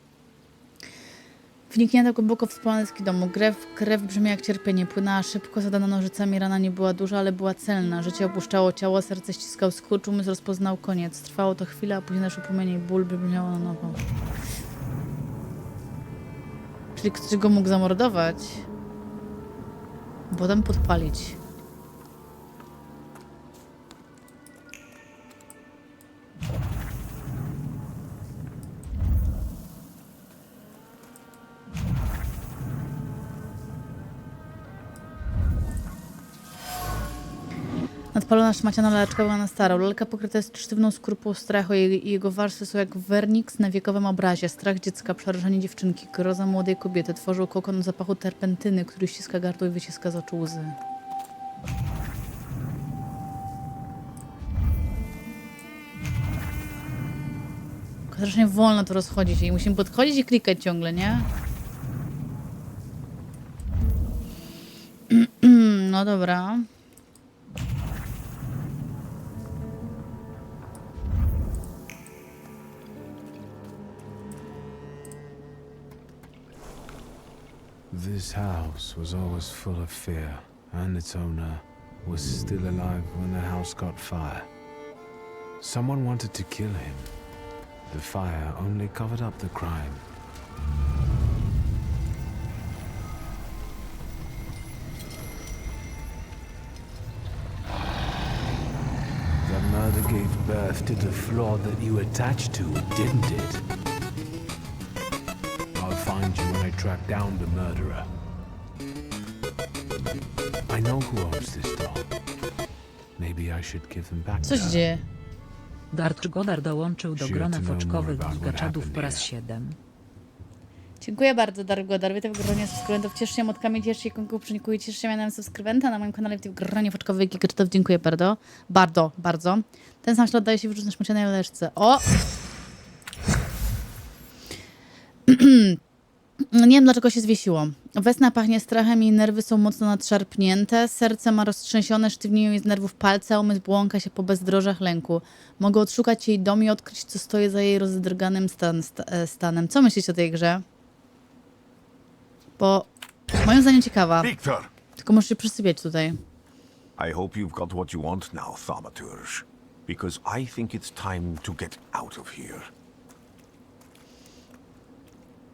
wniknięta głęboko w spłonecki domu. Krew brzmi jak cierpienie. Płynęła szybko, zadana nożycami. Rana nie była duża, ale była celna. Życie opuszczało ciało, serce ściskał skurcz, umysł rozpoznał koniec. Trwało to chwilę, a później naszło płomienie i ból brzmiało na nowo. Czyli ktoś go mógł zamordować. Potem podpalić. Nadpalona szmaciana laleczka była na starą. Lalka pokryta jest sztywną skorupą strachu i jego warstwy są jak werniks na wiekowym obrazie. Strach dziecka, przerażenie dziewczynki, groza młodej kobiety. Tworzył kokon zapachu terpentyny, który ściska gardło i wyciska z oczu łzy. Strasznie wolno to rozchodzi się i musimy podchodzić i klikać ciągle, nie? No dobra. This house was always full of fear, and its owner was still alive when the house caught fire. Someone wanted to kill him. The fire only covered up the crime. The murder gave birth to the flaw that you attached to it, didn't it? I'll find you when I track down the murderer. I know who owns this doll. Maybe I should give them back to Coś her. dzieje. Godar dołączył do grona foczkowych gigaczadów po raz 7. Dziękuję bardzo, Godar. Witam w gronie subskrybentów. Ciesz się motkami, ciesz się konkursów, przenikuje, ciesz się mianem subskrybenta. Na moim kanale witam w gronie foczkowych gigaczadów. Dziękuję bardzo. Bardzo. Ten sam ślad daje się wyrzucić na szmacianej laleczce. O! Nie wiem, dlaczego się zwiesiło. Wesna pachnie strachem i nerwy są mocno nadszarpnięte. Serce ma roztrzęsione, sztywnieją jej z nerwów palce, a umysł błąka się po bezdrożach lęku. Mogę odszukać jej dom i odkryć, co stoi za jej rozdrganym stanem. Co myślicie o tej grze? Bo moim zdaniem ciekawa. Victor! Tylko muszę się przysypiać tutaj. I hope you've got what you want now, Thaumaturge. Because I think it's time to get out of here.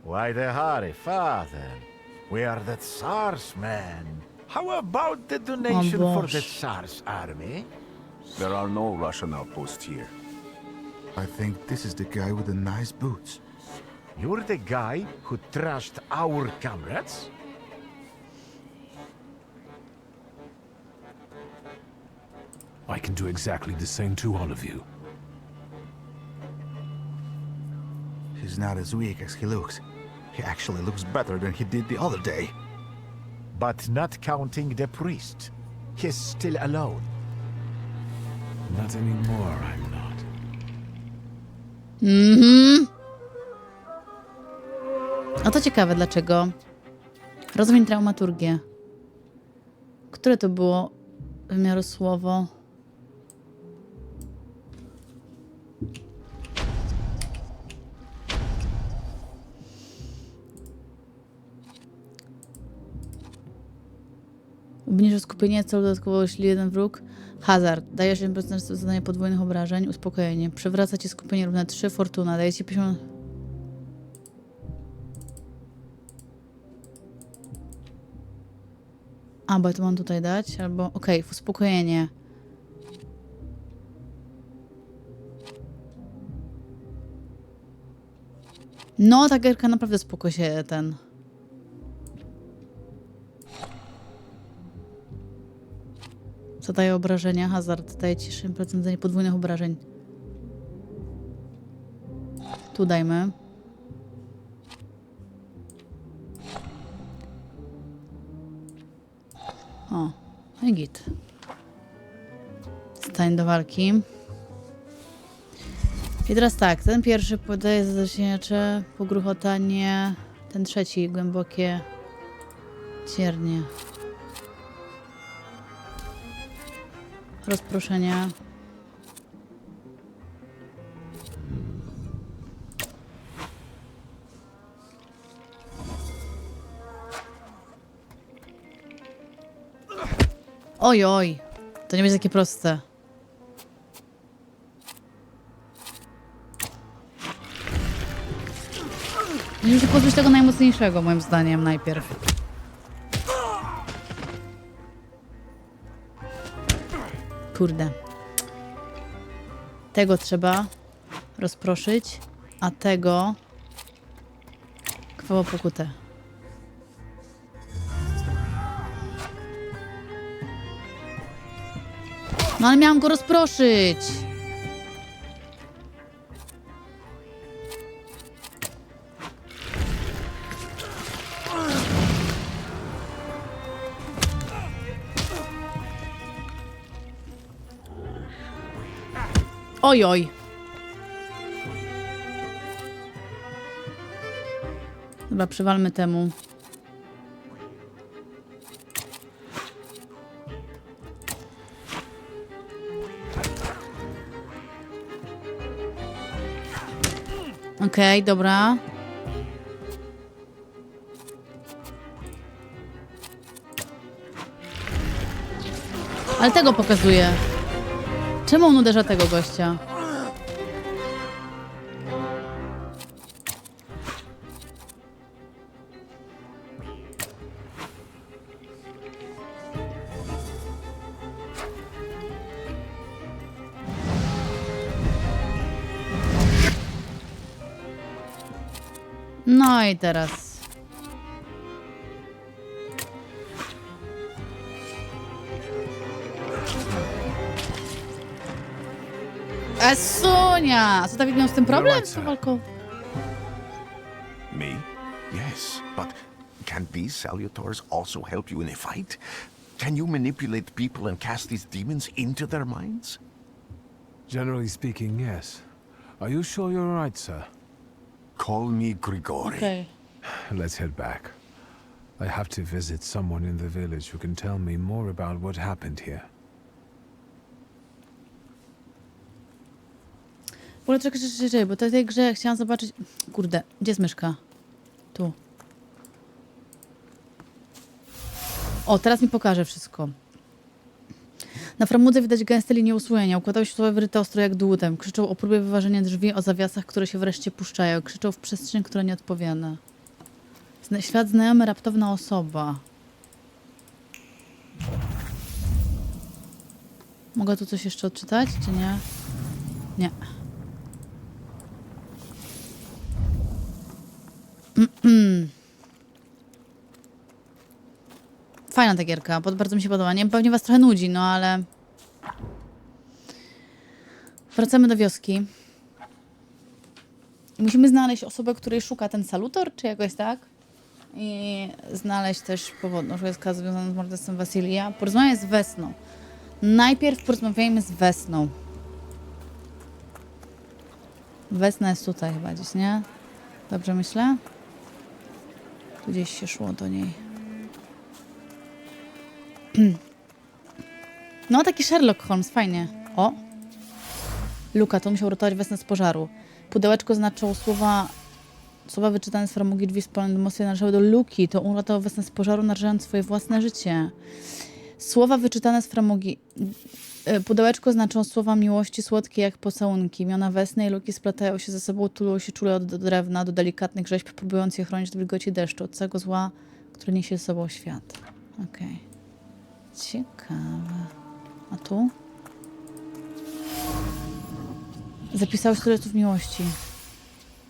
Why the hurry, father? We are the Tsar's men. How about the donation for the Tsar's army? There are no Russian outposts here. I think this is the guy with the nice boots. You're the guy who trashed our comrades? I can do exactly the same to all of you. He's not as weak as he looks. He actually looks better than he did the other day. But not counting the priest. He's still alone. Not anymore, I'm not. A to ciekawe, dlaczego. Rozwiń traumaturgię. Które to było wymiaru słowo? Obniża skupienie, celu dodatkowo, jeśli jeden wróg. Hazard. Daje 8% zadania podwójnych obrażeń. Uspokojenie. Przewraca ci skupienie równe 3. Fortuna. Daje ci 50... A, bo ja to mam tutaj dać? Albo... Okej, uspokojenie. No, ta gierka naprawdę spoko się ten... Zadaje obrażenia. Hazard daje ci 6% zadania podwójnych obrażeń. Tu dajmy. O, no i git. Stań do walki. I teraz tak, ten pierwszy podaje zacieniacze, pogruchotanie, ten trzeci głębokie ciernie. Rozproszenia. Oj, oj. To nie będzie takie proste. Musimy się pozbyć tego najmocniejszego, moim zdaniem, najpierw. Kurde. Tego trzeba rozproszyć, a tego krwawo pokutę. No ale miałam go rozproszyć. Oj, oj. Dobra, przywalmy temu. Okej, dobra. Ale tego pokazuje. Czemu on uderza tego gościa? No i teraz. Esunia! A co Dawid miał z tym problem? Z tą walką? Me? Yes, but can these salutars also help you in a fight? Can you manipulate people and cast these demons into their minds? Generally speaking, yes. Are you sure you're right, sir? Call me Grigori. Okay. Let's head back. I have to visit someone in the village who can tell me more about what happened here. W ogóle czekaj, bo w tej grze chciałam zobaczyć... Kurde, gdzie jest myszka? Tu. O, teraz mi pokaże wszystko. Na framudze widać gęste linie usłojenia. Układał się słowa wyryte ostro jak dłutem. Krzyczał o próbie wyważenia drzwi, o zawiasach, które się wreszcie puszczają. Krzyczał w przestrzeń, która nie odpowiada. Świat znajomy, raptowna osoba. Mogę tu coś jeszcze odczytać, czy nie? Nie. Fajna ta gierka, bardzo mi się podoba. Nie, pewnie was trochę nudzi, no ale... Wracamy do wioski. I musimy znaleźć osobę, której szuka ten salutor, czy jakoś tak? I znaleźć też powodną szukajska związaną z morderstwem Wasilija. Porozmawiaj z Wesną. Najpierw porozmawiajmy z Wesną. Wesna jest tutaj chyba gdzieś, nie? Dobrze myślę? Tu gdzieś się szło do niej. No, taki Sherlock Holmes, fajnie. O! Luka, to musiał uratować Wesnę z pożaru. Pudełeczko znaczyło słowa wyczytane z framugi drzwi spalonej domostwie należały do Luki. To on uratował Wesnę z pożaru, narażając swoje własne życie. Słowa wyczytane z framugi... Pudełeczko znaczyło słowa miłości słodkie jak pocałunki. Imiona Wesny i Luki splatają się ze sobą, tulą się czule od drewna do delikatnych rzeźb, próbując je chronić od wilgoci deszczu, od całego zła, które niesie ze sobą świat. Okej. Ciekawe. A tu? Zapisałeś tyle słów miłości.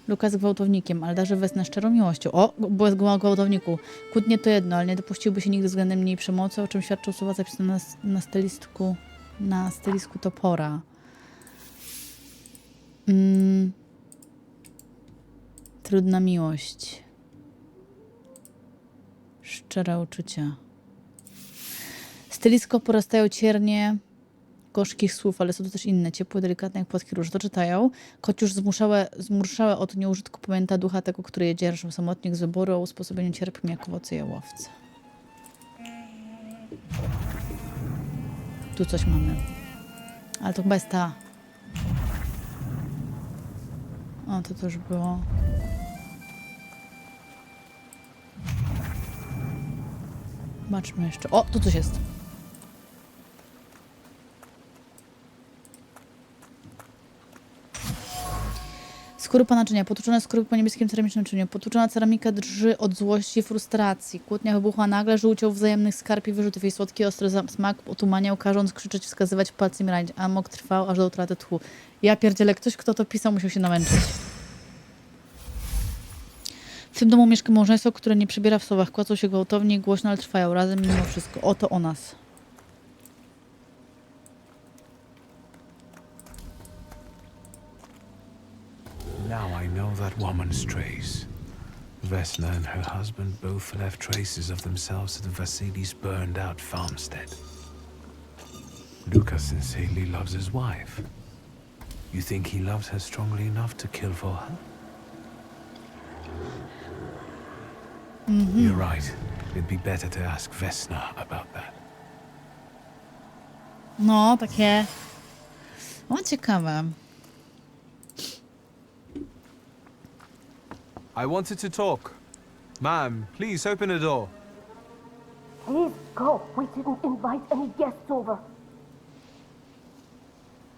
Luka jest gwałtownikiem, ale darzy Wesnę szczerą miłością. O, bo jest gwałtowniku. Kłótnie to jedno, ale nie dopuściłby się nigdy względem mniej przemocy, o czym świadczą słowa zapisane na stylisku topora. Trudna miłość. Szczere uczucia. Stylisko porastają ciernie gorzkich słów, ale są to też inne, ciepłe, delikatne jak płatki róż. To czytają. Choć zmurszałe od nieużytku pamięta ducha tego, który je dzierżył. Samotnik z wyboru o usposobieniu cierpkim jak owoce jałowce. Tu coś mamy. Ale to chyba jest ta. O, to już było. Zobaczmy jeszcze. O, tu coś jest. Skorupa naczynia, potłuczone skorupy po niebieskim ceramicznym naczyniu. Potłuczona ceramika drży od złości i frustracji. Kłótnia wybuchła nagle, żółcią wzajemnych skarb i wyrzutów. Jej słodki, ostry smak otumaniał, każąc krzyczeć, wskazywać palcem i ranić. Amok trwał aż do utraty tchu. Ja pierdzielę, ktoś, kto to pisał, musiał się namęczyć. W tym domu mieszka małżeństwo, które nie przebiera w słowach. Kłacą się gwałtownie i głośno, ale trwają razem mimo wszystko. Oto o nas. Now I know that woman's trace. Vesna and her husband both left traces of themselves at Vasily's burned out farmstead. Luka sincerely loves his wife. You think he loves her strongly enough to kill for her? You're right. It'd be better to ask Vesna about that. No, takie... O, ciekawe. I wanted to talk. Ma'am, please open the door. Please go. We didn't invite any guests over.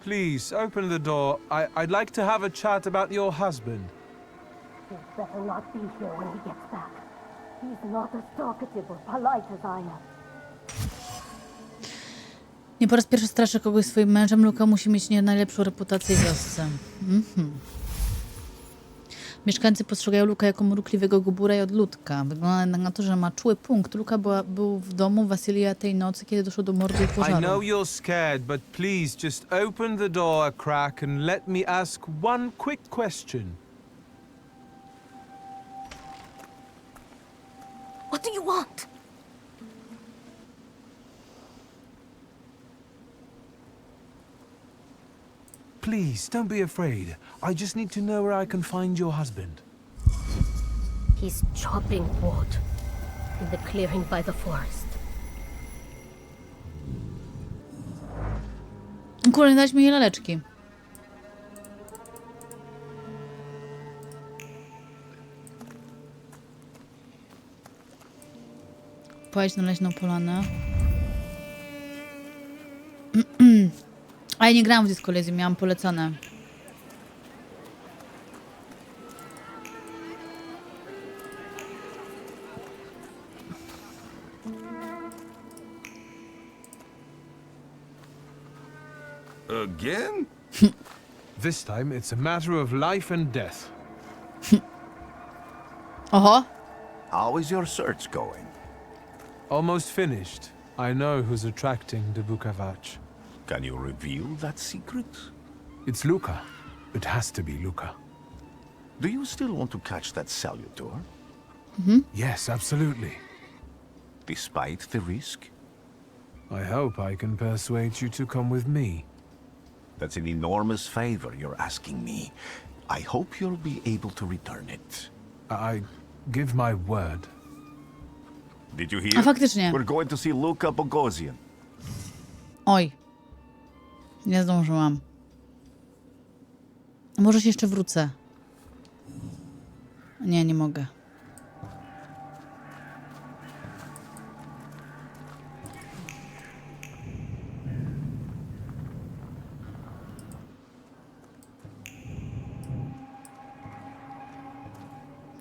Please open the door. I'd like to have a chat about your husband. He'd better not be here when he gets back. He's not as talkative or polite as I am. Nie po raz pierwszy straszy kogoś swoim mężem. Luka musi mieć nie najlepszą reputację w wiosce. Mieszkańcy postrzegają Luka jako mrukliwego gubura i odludka. Wygląda na to, że ma czuły punkt. Luka był w domu Wasylija tej nocy, kiedy doszło do mordu i pożaru. I know you're scared, but please just open the door a crack and let me ask one quick question. What do you want? Please, don't be afraid. I just need to know where I can find your husband. He's chopping wood in the clearing by the forest. Kurde, dać mi laleczki. Pojedź na leśną polanę. A ja nie grałam w Disco Elysium, miałam polecone. Again? This time it's a matter of life and death. Oho. How is your search going? Almost finished. I know who's attracting the Bukavach. Can you reveal that secret? It's Luka. It has to be Luka. Do you still want to catch that Salutor? Yes, absolutely. Despite the risk? I hope I can persuade you to come with me. That's an enormous favor you're asking me. I hope you'll be able to return it. I give my word. Did you hear? A faktycznie. We're going to see Luka Bogosian. Oj. Nie zdążyłam. Może się jeszcze wrócę. Nie, nie mogę.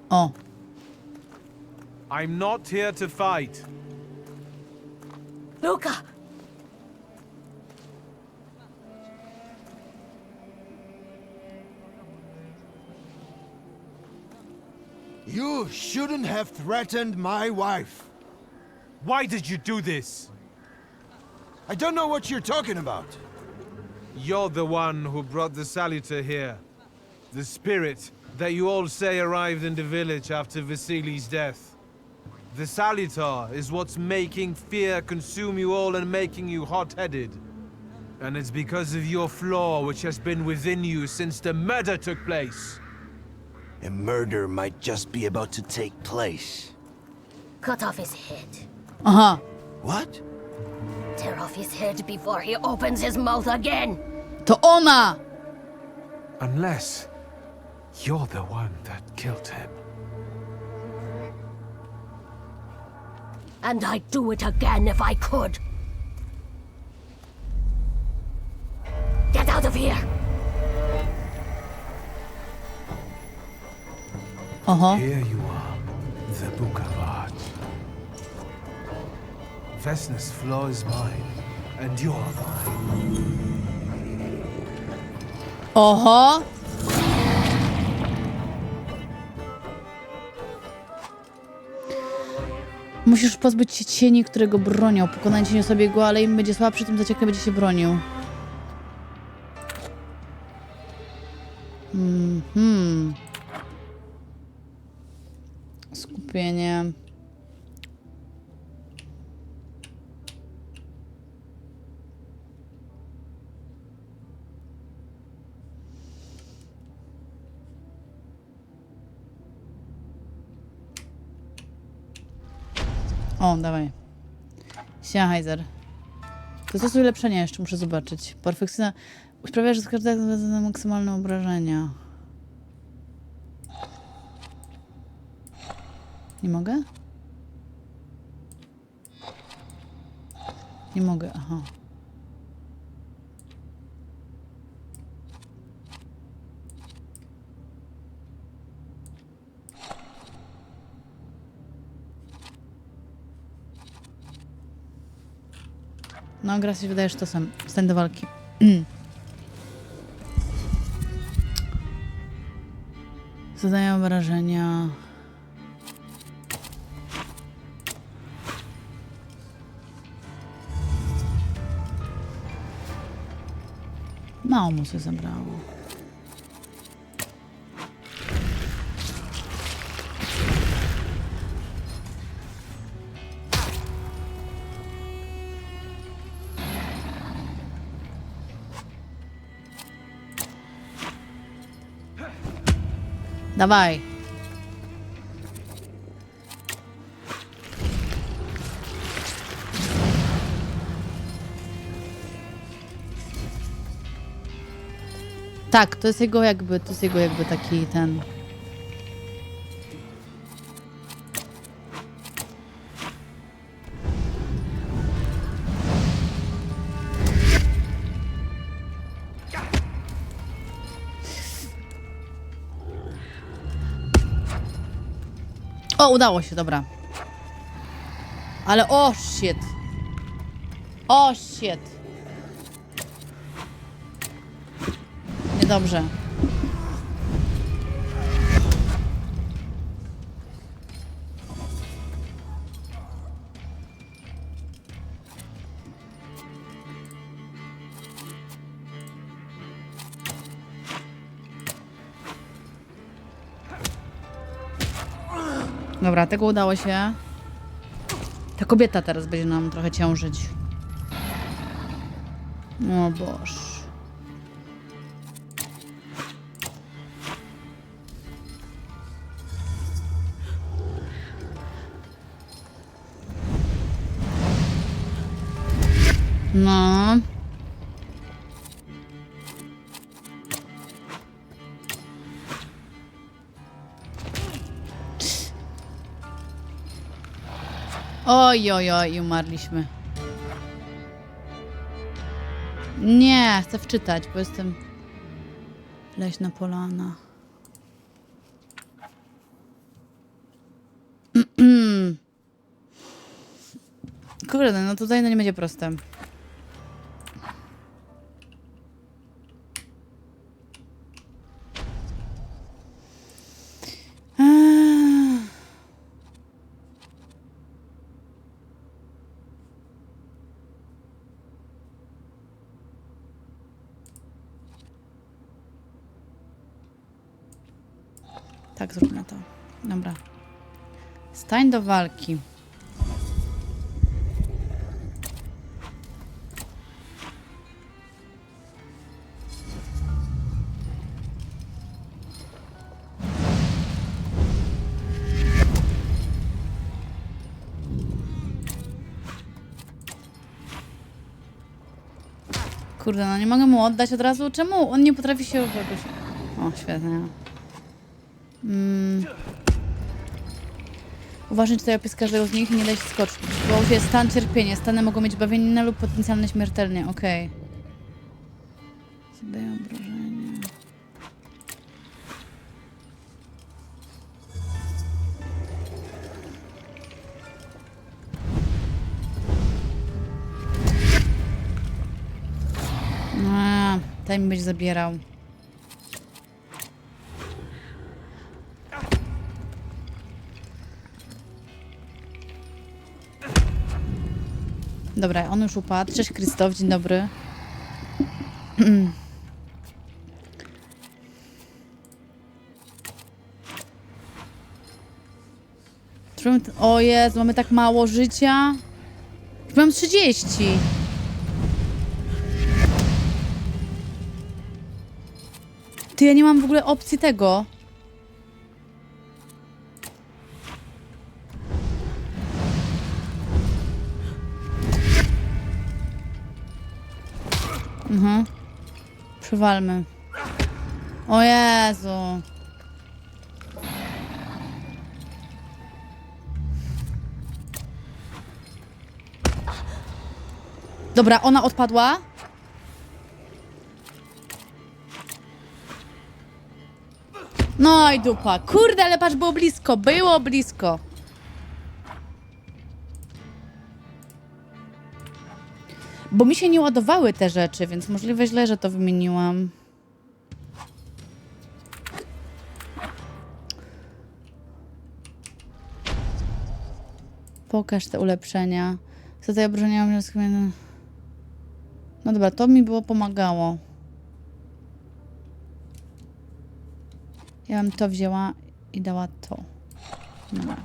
O. I'm not here to fight. Luka! You shouldn't have threatened my wife. Why did you do this? I don't know what you're talking about. You're the one who brought the Salutor here. The spirit that you all say arrived in the village after Vasily's death. The Salutor is what's making fear consume you all and making you hot-headed. And it's because of your flaw which has been within you since the murder took place. A murder might just be about to take place. Cut off his head. Aha. What? Tear off his head before he opens his mouth again. To ona! Unless you're the one that killed him. And I'd do it again if I could. Get out of here! Oho. Here you are, the book of art. Vesna's flaw is mine, and you're mine. Oho. Musisz pozbyć się cieni, którego bronią. Pokonanie cieniu sobie go, ale im będzie słabszy, tym zaciekle będzie się bronił. Skupienie. O, dawaj. Heiser. To jest ulepszenia jeszcze, muszę zobaczyć. Perfekcyjna. Sprawia, że z każdego na maksymalne obrażenia. Nie mogę? Nie mogę, aha. No, gra się wydaje, że to sam. Stań do walki. Zadają wrażenia. Mało mu się zabrało. Dawaj. Tak, to jest jego jakby taki ten... O, udało się, dobra. Ale o, shit. O, shit. Niedobrze. Dobra, tego udało się. Ta kobieta teraz będzie nam trochę ciążyć. O Boże. No. Oj, oj, oj, umarliśmy. Nie, chcę wczytać, bo jestem... Leśna polana. Kurde, no tutaj no nie będzie proste. Tak, zróbmy to. Dobra. Stań do walki. Kurde, no nie mogę mu oddać od razu. Czemu on nie potrafi się jakoś... O, świetnie. Uważaj tutaj opis każdego z nich i nie daj się skoczyć. Bo już jest stan cierpienia. Stany mogą mieć bawienninę lub potencjalne śmiertelnie. Okej. Zadaję obrażenia. Ten mi będzie zabierał. Dobra, on już upadł. Cześć Krzysztof, dzień dobry. O Jezu, mamy tak mało życia. Już mam 30. Ty, ja nie mam w ogóle opcji tego. Przywalmy. O Jezu. Dobra, ona odpadła. No i dupa. Kurde, ale patrz, było blisko. Było blisko. Bo mi się nie ładowały te rzeczy, więc możliwe źle, że to wymieniłam. Pokaż te ulepszenia. Tutaj obrażenia mam. No dobra, to mi było pomagało. Ja bym to wzięła i dała to. Dobra.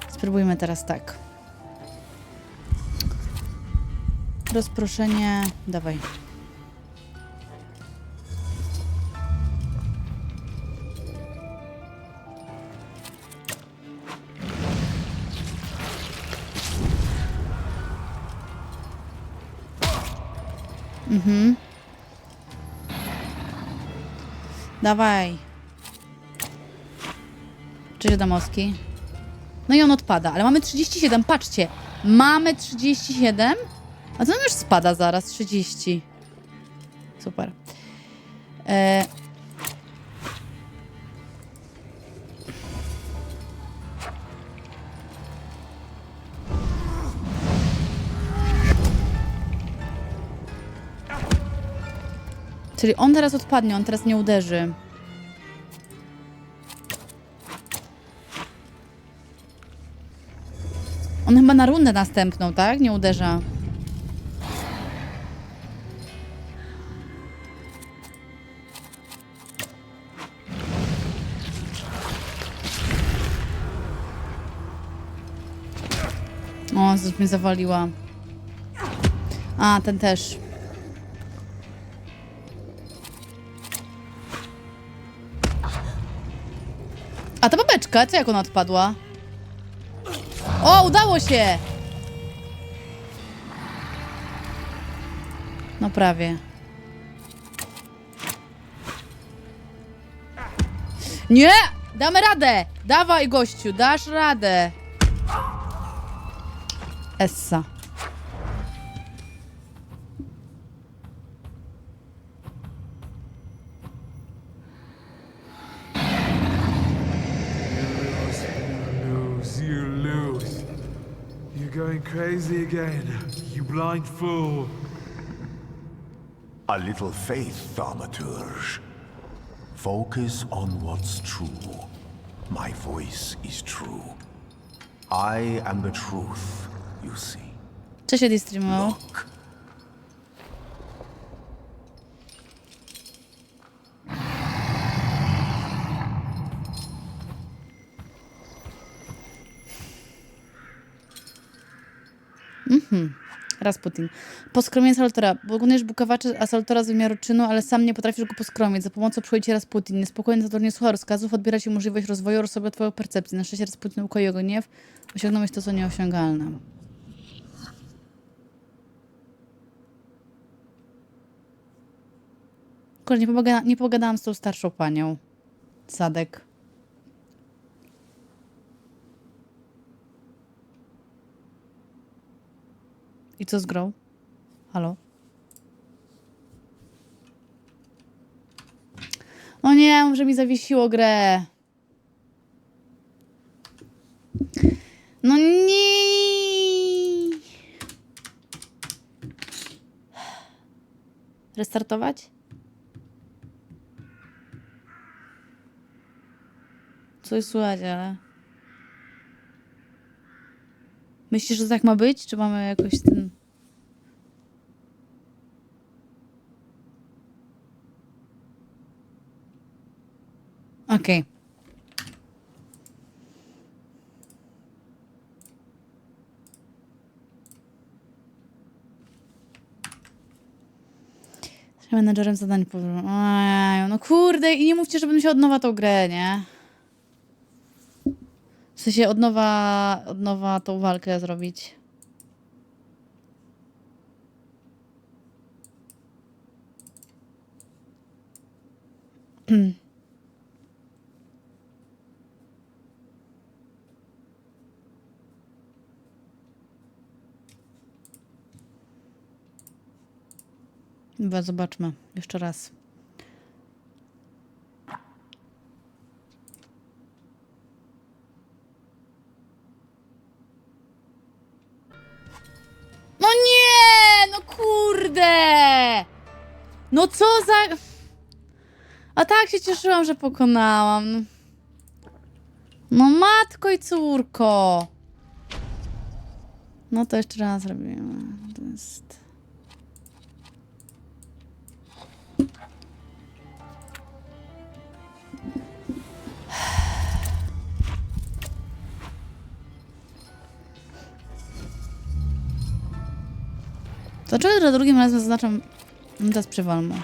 Spróbujmy teraz tak. Rozproszenie. Dawaj. Dawaj. Cześć Adamowski. No i on odpada, ale mamy 37, patrzcie. Mamy 37, a to nam już spada zaraz, 30. Super. Czyli on teraz odpadnie, on teraz nie uderzy. On chyba na rundę następną, tak? Nie uderza. O, coś mnie zawaliła. A, ten też. A ta babeczka, co jak ona odpadła? O, udało się! No prawie. Nie! Damy radę! Dawaj, gościu, dasz radę. Essa. Going crazy again, you blind fool. A little faith, Thaumaturge. Focus on what's true. My voice is true. I am the truth, you see. Cześć, Eddie streamował. Look. Rasputin. Poskromienie Saltora. Pokonujesz bukawaczy Asaltora z wymiaru czynu, ale sam nie potrafisz go poskromić. Za pomocą przychodzi ci Rasputin. Niespokojny Saltor nie słucha rozkazów, odbiera ci możliwość rozwoju rozsobia twoją percepcji. Na szczęście Rasputin ukoi jego gniew. Osiągnąłeś to, co nieosiągalne. Kurde, nie pogadałam z tą starszą panią. Sadek. I co z grą? Halo? O nie, może mi zawiesiło grę. No nie. Restartować? Coś słychać, ale... Myślisz, że tak ma być? Czy mamy jakoś ten... Okej. Menedżerem zadań. Ojej, no kurde, i nie mówcie, że będę się od nowa tą grę, nie? W sensie od nowa tą walkę zrobić. Dobra, zobaczmy. Jeszcze raz. No nie! No kurde! No co za... A tak się cieszyłam, że pokonałam. No matko i córko. No to jeszcze raz robimy. To jest... Dlaczego za drugim razem zaznaczam... No teraz przywalmy.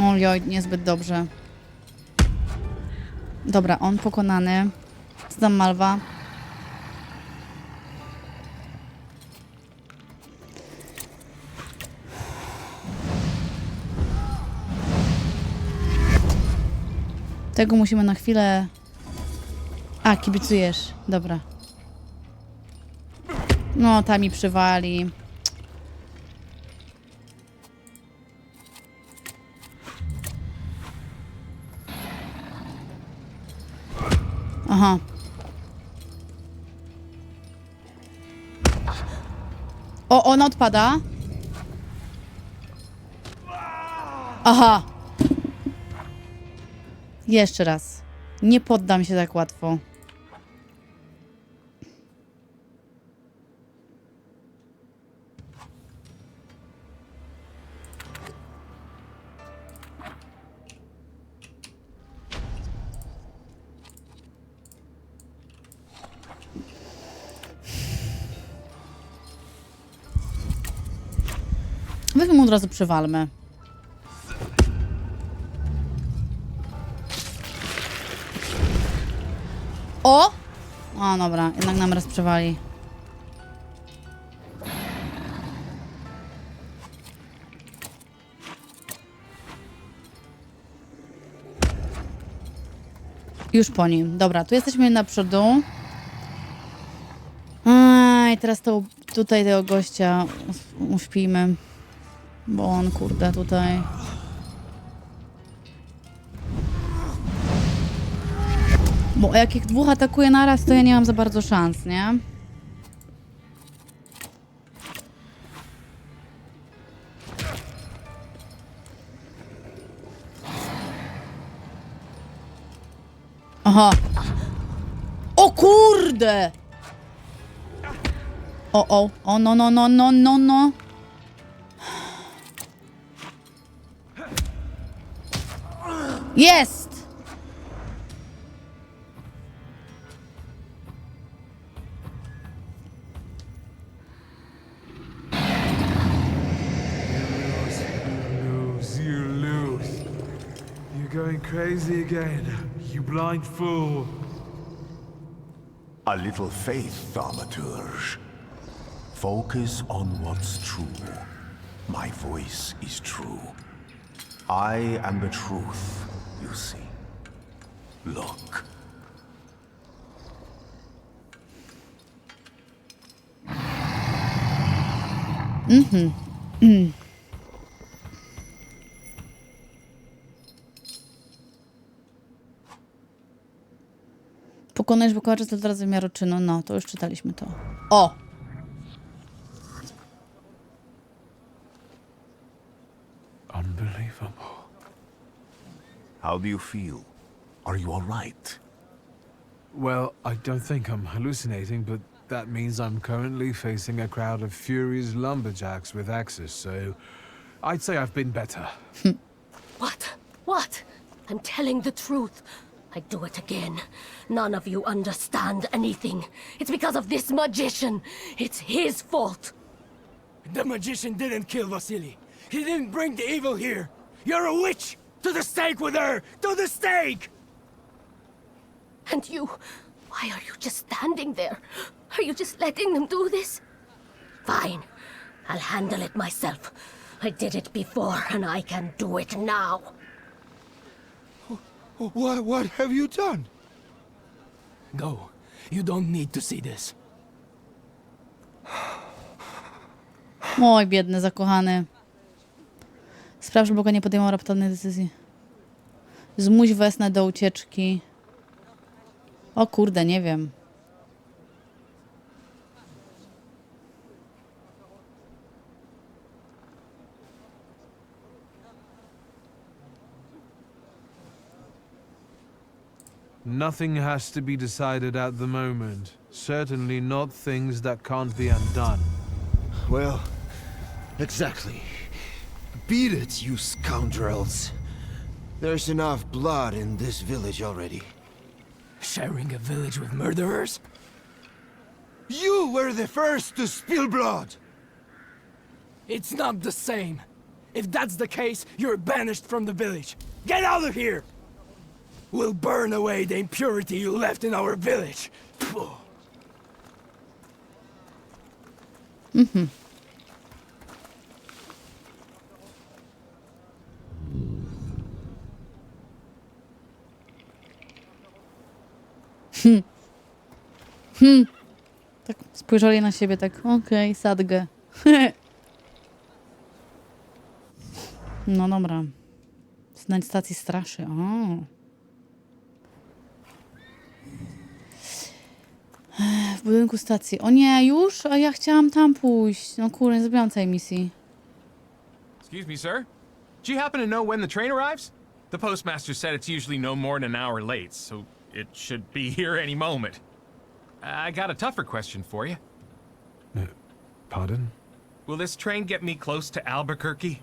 Ojoj, niezbyt dobrze. Dobra, on pokonany. Co tam Malwa? Tego musimy na chwilę... A, kibicujesz. Dobra. No, ta mi przywali. Aha. O, ona odpada. Aha. Jeszcze raz. Nie poddam się tak łatwo. Weźmy mu od razu przywalmy. O! O, dobra, jednak nam raz przywali. Już po nim. Dobra, tu jesteśmy na przodu. I teraz tutaj tego gościa uśpijmy. Bo on, kurde, tutaj... Bo jak ich dwóch atakuje naraz, to ja nie mam za bardzo szans, nie? Aha. O kurde! O, no. Jest! You lose. You're going crazy again, you blind fool. A little faith, Thaumaturge. Focus on what's true. My voice is true. I am the truth, you see. Look, Pokonajesz wykołacza z wymiaru czynu. No, to już czytaliśmy to. O! Unbelievable. How do you feel? Are you all right? Well, I don't think I'm hallucinating, but that means I'm currently facing a crowd of furious lumberjacks with axes, so I'd say I've been better. What? What? I'm telling the truth. I do it again. None of you understand anything. It's because of this magician. It's his fault. The magician didn't kill Vasily. He didn't bring the evil here. You're a witch! To the stake with her! To the stake! And you... why are you just standing there? Are you just letting them do this? Fine. I'll handle it myself. I did it before, and I can do it now. What have you done? Go. You don't need to see this. Oj, biedny, zakochany. Spraw, żeby Boga nie podejmował raptownej decyzji. Zmuś Wesnę do ucieczki. O kurde, nie wiem. Nothing has to be decided at the moment. Certainly not things that can't be undone. Well, exactly. Beat it, you scoundrels. There's enough blood in this village already. Sharing a village with murderers? You were the first to spill blood! It's not the same. If that's the case, you're banished from the village. Get out of here! We'll burn away the impurity you left in our village. Tak spojrzeli na siebie, tak okej, sadgę. No dobra. Znajdź stacji straszy. O. W budynku stacji. O nie, już? A ja chciałam tam pójść. No kurde, nie zrobiłam całej misji. Excuse me, sir? Do you happen to know when the train arrives? The postmaster said it's usually no more than an hour late, so it should be here any moment. I got a tougher question for you. Pardon? Will this train get me close to Albuquerque?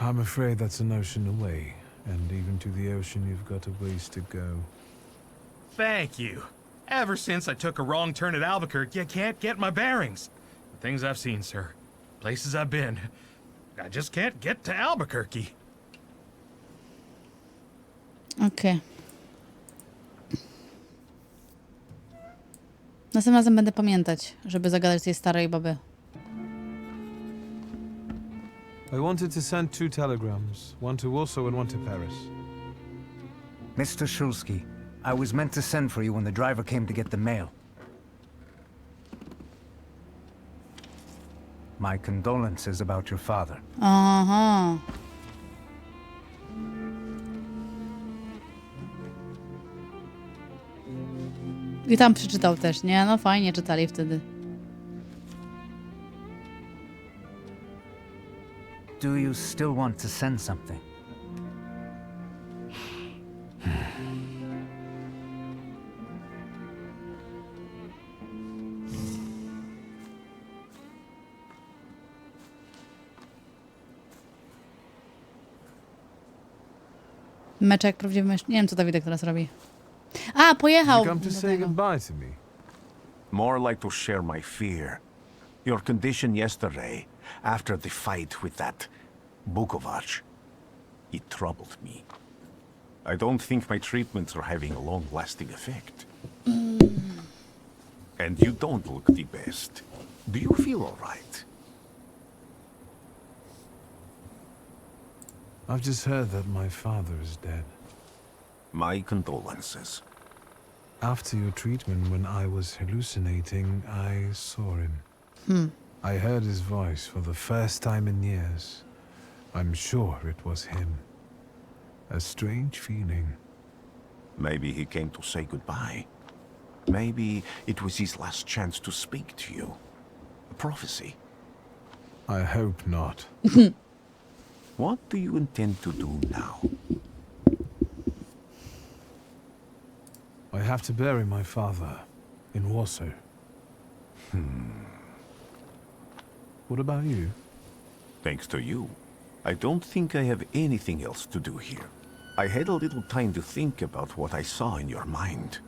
I'm afraid that's an ocean away, and even to the ocean you've got a ways to go. Thank you. Ever since I took a wrong turn at Albuquerque, I can't get my bearings. The things I've seen, sir. Places I've been. I just can't get to Albuquerque. Okej. Następnym razem będę pamiętać, żeby zagadać tej starej baby. I wanted to send 2 telegrams, one to Warsaw and one to Paris. Mr. Shulsky, I was meant to send for you when the driver came to get the mail. My condolences about your father. Aha. I tam przeczytał też, nie? No fajnie czytali wtedy. Do you still want to send something? Mecze jak prawdziwy mężczyzna. Nie wiem, co Dawidek teraz robi. A, pojechał! You come to say goodbye to me? More like to share my fear. Your condition yesterday, after the fight with that Bukovac, it troubled me. I don't think my treatments are having a long-lasting effect. And you don't look the best. Do you feel all right? I've just heard that my father is dead. My condolences. After your treatment, when I was hallucinating, I saw him. I heard his voice for the first time in years. I'm sure it was him. A strange feeling. Maybe he came to say goodbye. Maybe it was his last chance to speak to you. A prophecy. I hope not. What do you intend to do now? I have to bury my father in Warsaw. What about you? Thanks to you, I don't think I have anything else to do here. I had a little time to think about what I saw in your mind.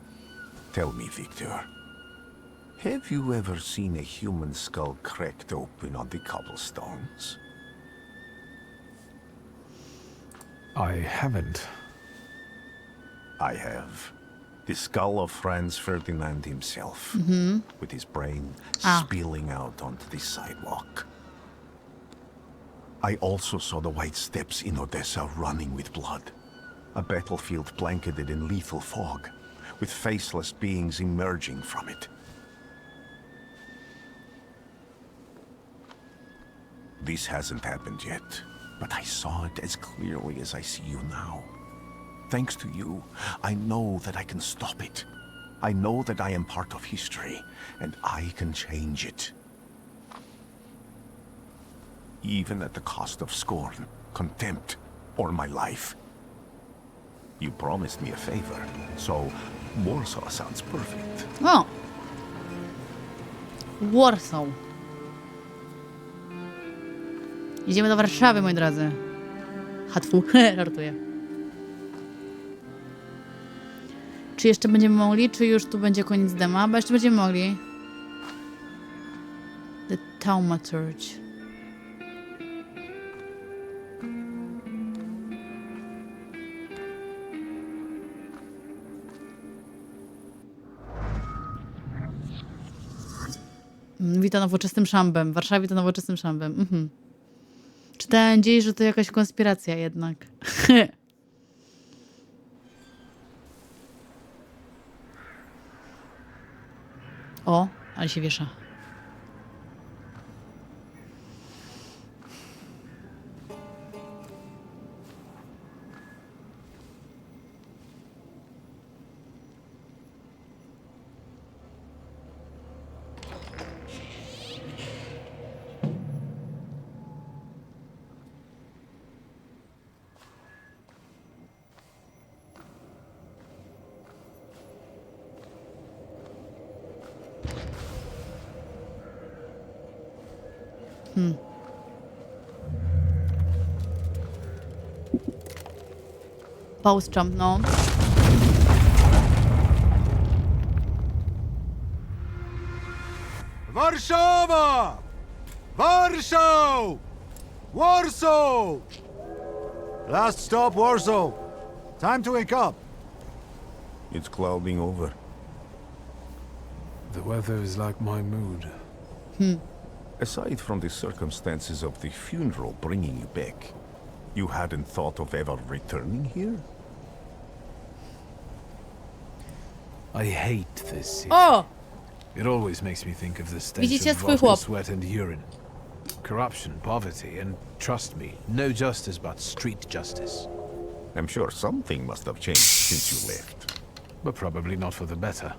Tell me, Victor, have you ever seen a human skull cracked open on the cobblestones? I haven't. I have. The skull of Franz Ferdinand himself, with his brain spilling out onto the sidewalk. I also saw the white steps in Odessa running with blood. A battlefield blanketed in lethal fog, with faceless beings emerging from it. This hasn't happened yet, but I saw it as clearly as I see you now. Thanks to you, I know that I can stop it. I know that I am part of history, and I can change it. Even at the cost of scorn, contempt, or my life. You promised me a favor, so Warsaw sounds perfect. O! Warsaw. Idziemy do Warszawy, moi drodzy. Hatfu, żartuję. Czy jeszcze będziemy mogli, czy już tu będzie koniec dema? Bo jeszcze będziemy mogli. The Thaumaturge. Wita nowoczesnym szambem. W Warszawie to nowoczesnym szambem. Czytałem gdzieś, że to jakaś konspiracja jednak. O, ale się wiesza. Pause jump, no. Warszawa! Warsaw! Warsaw! Last stop, Warsaw. Time to wake up. It's clouding over. The weather is like my mood. Aside from the circumstances of the funeral bringing you back, you hadn't thought of ever returning here? I hate this city. O! It always makes me think of the stench Widzicie of swój vodka, chłop. sweat and urine. Corruption, poverty, and trust me, no justice but street justice. I'm sure something must have changed since you left. But probably not for the better.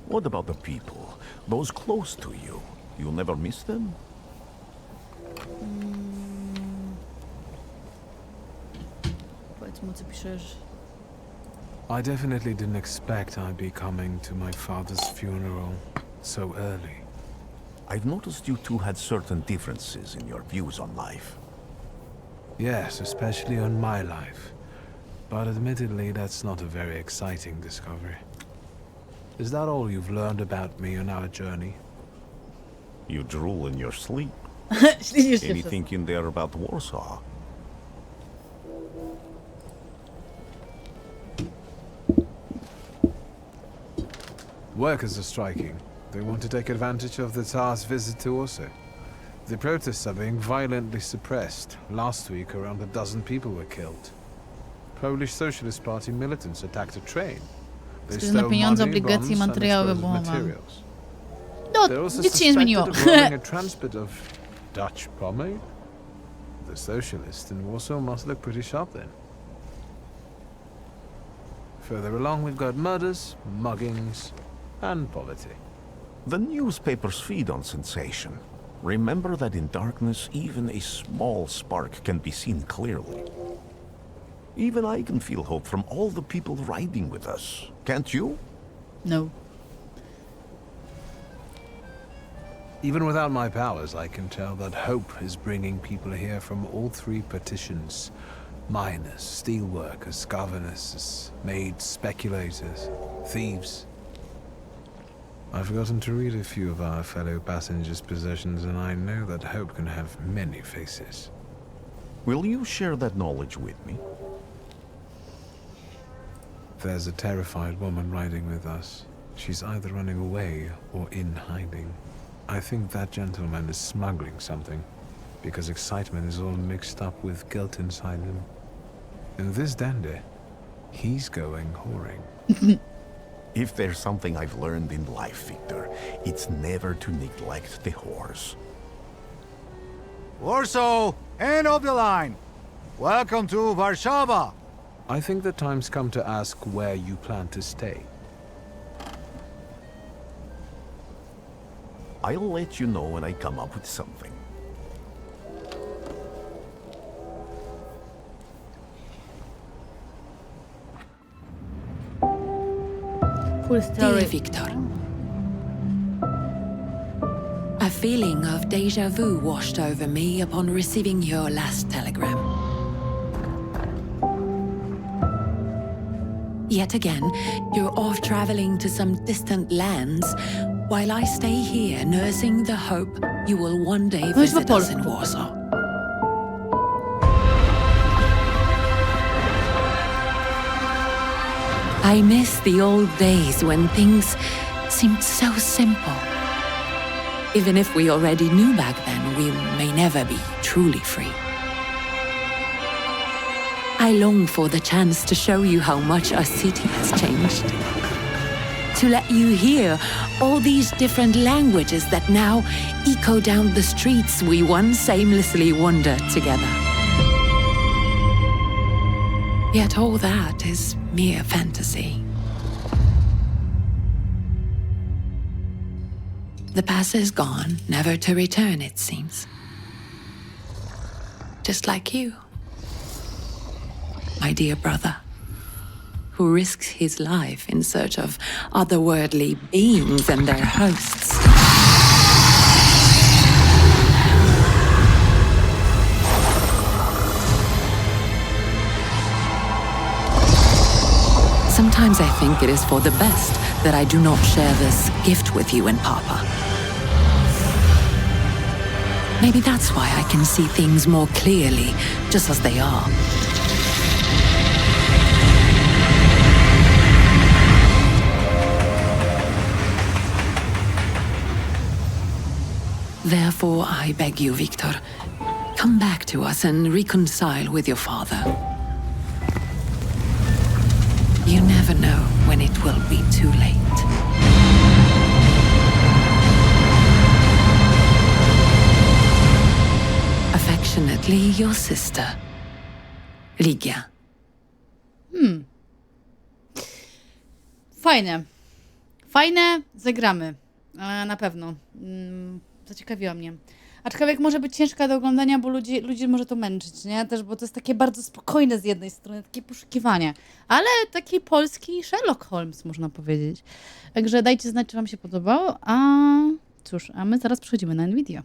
What about the people? Those close to you? You'll never miss them? Powiedz mu, co piszesz. I definitely didn't expect I'd be coming to my father's funeral so early. I've noticed you two had certain differences in your views on life. Yes, especially on my life. But admittedly, that's not a very exciting discovery. Is that all you've learned about me on our journey? You drool in your sleep. Anything in there about Warsaw? Workers are striking. They want to take advantage of the Tsar's visit to Warsaw. The protests are being violently suppressed. Last week, around a dozen people were killed. Polish Socialist Party militants attacked a train. They stole pieniądze, money, obligacje i bonds, and materiały explosive wybuchowe. materials. No, They're also nic się nie zmieniło. suspected of rolling a transport of Dutch pomade. The socialists in Warsaw must look pretty sharp then. Further along, we've got murders, muggings, and poverty. The newspapers feed on sensation. Remember that in darkness, even a small spark can be seen clearly. Even I can feel hope from all the people riding with us. Can't you? No. Even without my powers, I can tell that hope is bringing people here from all three partitions. Miners, steelworkers, governesses, maids, speculators, thieves. I've forgotten to read a few of our fellow passengers' possessions, and I know that hope can have many faces. Will you share that knowledge with me? There's a terrified woman riding with us. She's either running away or in hiding. I think that gentleman is smuggling something, because excitement is all mixed up with guilt inside him. And this dandy, he's going whoring. If there's something I've learned in life, Victor, it's never to neglect the horse. Warsaw, end of the line. Welcome to Warszawa. I think the time's come to ask where you plan to stay. I'll let you know when I come up with something. Cool story. Dear Victor, a feeling of déjà vu washed over me upon receiving your last telegram. Yet again, you're off traveling to some distant lands, while I stay here nursing the hope you will one day visit us in Warsaw. I miss the old days when things seemed so simple. Even if we already knew back then, we may never be truly free. I long for the chance to show you how much our city has changed. To let you hear all these different languages that now echo down the streets we once aimlessly wandered together. Yet all that is mere fantasy. The past is gone, never to return, it seems. Just like you, my dear brother, who risks his life in search of otherworldly beings and their hosts. Sometimes I think it is for the best that I do not share this gift with you and Papa. Maybe that's why I can see things more clearly, just as they are. Therefore, I beg you, Victor, come back to us and reconcile with your father. You never know when it will be too late. Affectionately, your sister, Ligia. Fajne. Fajne, zagramy. Na pewno. Zaciekawiła mnie. Aczkolwiek może być ciężka do oglądania, bo ludzi może to męczyć, nie? Też, bo to jest takie bardzo spokojne z jednej strony, takie poszukiwanie. Ale taki polski Sherlock Holmes, można powiedzieć. Także dajcie znać, czy wam się podobało. A cóż, a my zaraz przechodzimy na Nvidia.